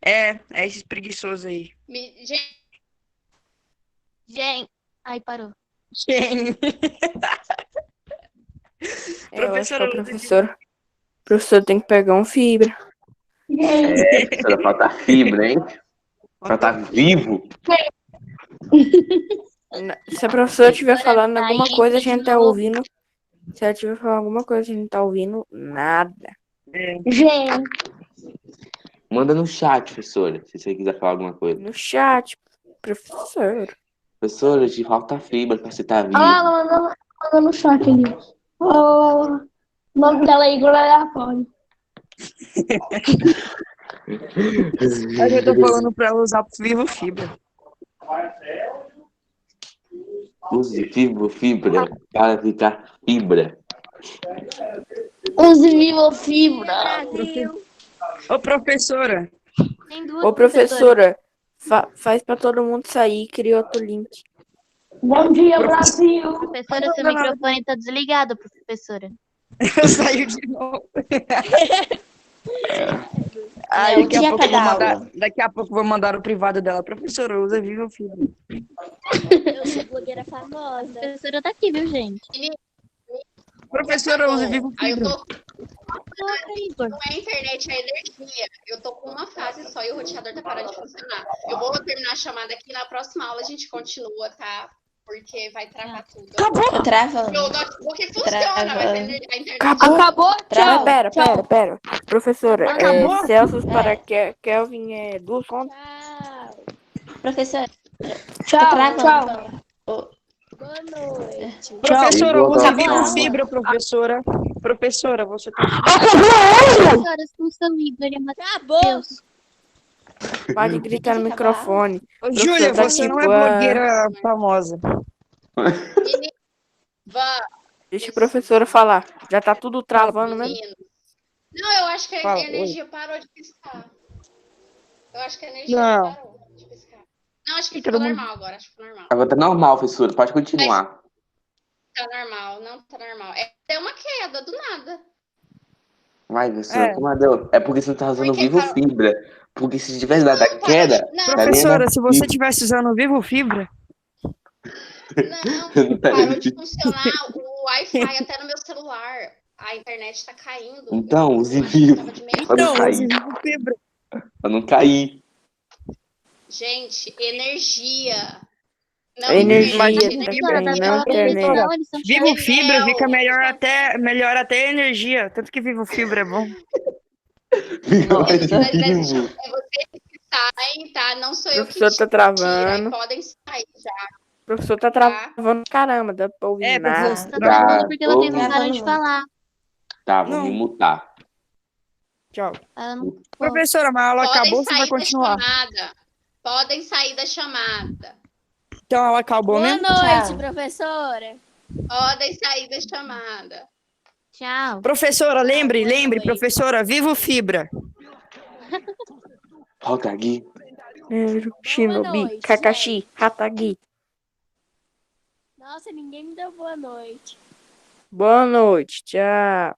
S6: É esses preguiçosos aí.
S4: Gente. Ai, parou.
S6: Gente.
S5: Eu acho que o professor tem que pegar um fibra.
S3: Professora, falta fibra, hein? Falta vivo.
S5: Se a professora estiver falando
S4: Aí
S5: alguma
S4: entra
S5: coisa, a
S4: de
S5: gente tá
S4: novo.
S5: ouvindo. Se ela estiver falando alguma coisa, a gente tá ouvindo nada.
S7: Gente,
S3: Manda no chat, professora, se você quiser falar alguma coisa.
S5: No chat, professor.
S3: Professora, te falta fibra pra você estar vivo.
S7: ela manda no chat ali. O nome dela é Igor Aleatório.
S6: Eu tô falando pra ela usar vivo fibra.
S3: Use vivo fibra para ficar fibra.
S7: Use vivo fibra.
S6: Ô, professora.
S4: Tem duas
S5: Ô, professora, faz pra todo mundo sair e cria outro link.
S7: Bom dia, Brasil.
S4: Professora, seu microfone tá desligado, professora.
S6: Eu saio de novo. Aí,
S7: Não tinha cada aula.
S6: daqui a pouco vou mandar o privado dela. Professora, usa vivo fibra.
S4: Eu sou blogueira famosa. A professora tá aqui, viu, gente?
S6: Professora, usa vivo
S2: Aí eu
S6: fibra.
S2: tô Não é a internet, é a energia. Eu tô com uma fase só e o roteador tá parando de funcionar. Eu vou terminar a chamada aqui, na próxima aula a gente continua, tá? Porque vai travar tudo.
S10: Tô travando.
S2: Meu notebook funciona, mas a internet...
S7: Acabou? Tchau.
S5: Mas pera. Professora,
S10: Acabou?
S5: Celsius para Kelvin é 2 contas?
S10: Professora,
S7: Tchau,
S10: tô travando.
S7: tchau.
S8: Boa noite.
S9: Professora,
S3: Igual
S9: use
S3: da
S9: Vivo
S3: calma.
S9: Fibra, professora. Professora, você tem
S4: Professoras com seu Igor e Matheus.
S5: Pode gritar no microfone.
S9: Ô, Júlia,
S5: tá
S9: você não é
S5: tipo,
S9: blogueira famosa.
S5: Deixa a professora falar. Já tá tudo travando mesmo.
S2: Meninos. Não, eu acho que a
S9: Fala,
S2: energia parou de piscar. Eu acho que a energia
S9: Não.
S2: parou de piscar. Não, acho que
S9: Todo
S2: ficou
S9: mundo-
S2: normal agora. Acho que ficou normal.
S3: Agora tá normal, professora. Pode continuar.
S2: Tá normal, não tá normal. Deu uma queda, do nada.
S3: Vai, professora,
S9: É.
S3: como deu? É porque você não tá usando o
S2: Porque
S3: Vivo
S2: parou.
S3: Fibra. Porque se tivesse dado a
S2: Não,
S3: queda,
S2: parou de- não.
S3: daria
S9: Professora,
S3: na
S9: se você
S3: fibra.
S9: tivesse usando o Vivo Fibra,
S2: Não, parou de funcionar o Wi-Fi até no meu celular. A internet tá caindo.
S3: Então,
S2: Eu
S3: use
S2: acho que
S3: Vivo.
S2: tava de meia-
S3: Pra não
S9: então, use
S3: cair.
S9: Vivo Fibra.
S3: Pra não cair.
S2: Gente, energia. Não
S5: Energia
S2: internet,
S5: também,
S4: Professora, vai
S5: não
S4: falar com eles
S5: internet.
S4: não, eles estão
S9: Vivo
S4: chamando.
S9: Fibra fica
S2: Enel.
S9: melhor até a energia. Tanto que Vivo Fibra é bom.
S3: Vivo
S2: Mas
S3: Vivo.
S2: é vocês que saem, tá? Não sou
S5: O
S2: eu que
S5: professor tá
S2: tiro. Aí
S5: travando.
S2: podem sair já.
S5: O professor tá travando. Caramba, dá pra ouvir
S9: É,
S5: nada.
S9: professor.
S4: Tá travando porque ela tem
S3: Ô,
S4: vontade de falar.
S3: Tá, vou
S9: Não.
S3: me mutar.
S9: Tchau.
S4: Ela não pode.
S9: Professora, mas a aula
S2: Podem
S9: acabou, você vai
S2: sair da
S9: continuar.
S2: chamada. Podem sair da chamada.
S9: Então ela acabou
S8: Boa
S9: mesmo?
S8: noite,
S10: Tchau.
S8: professora.
S2: Podem sair da chamada.
S4: Tchau.
S9: Professora, lembre,
S8: boa noite.
S9: professora, Vivo Fibra.
S3: Hokage.
S5: Shinobi,
S8: noite,
S5: Kakashi, Hatagi.
S8: Nossa, ninguém me deu boa noite.
S5: Boa noite, tchau.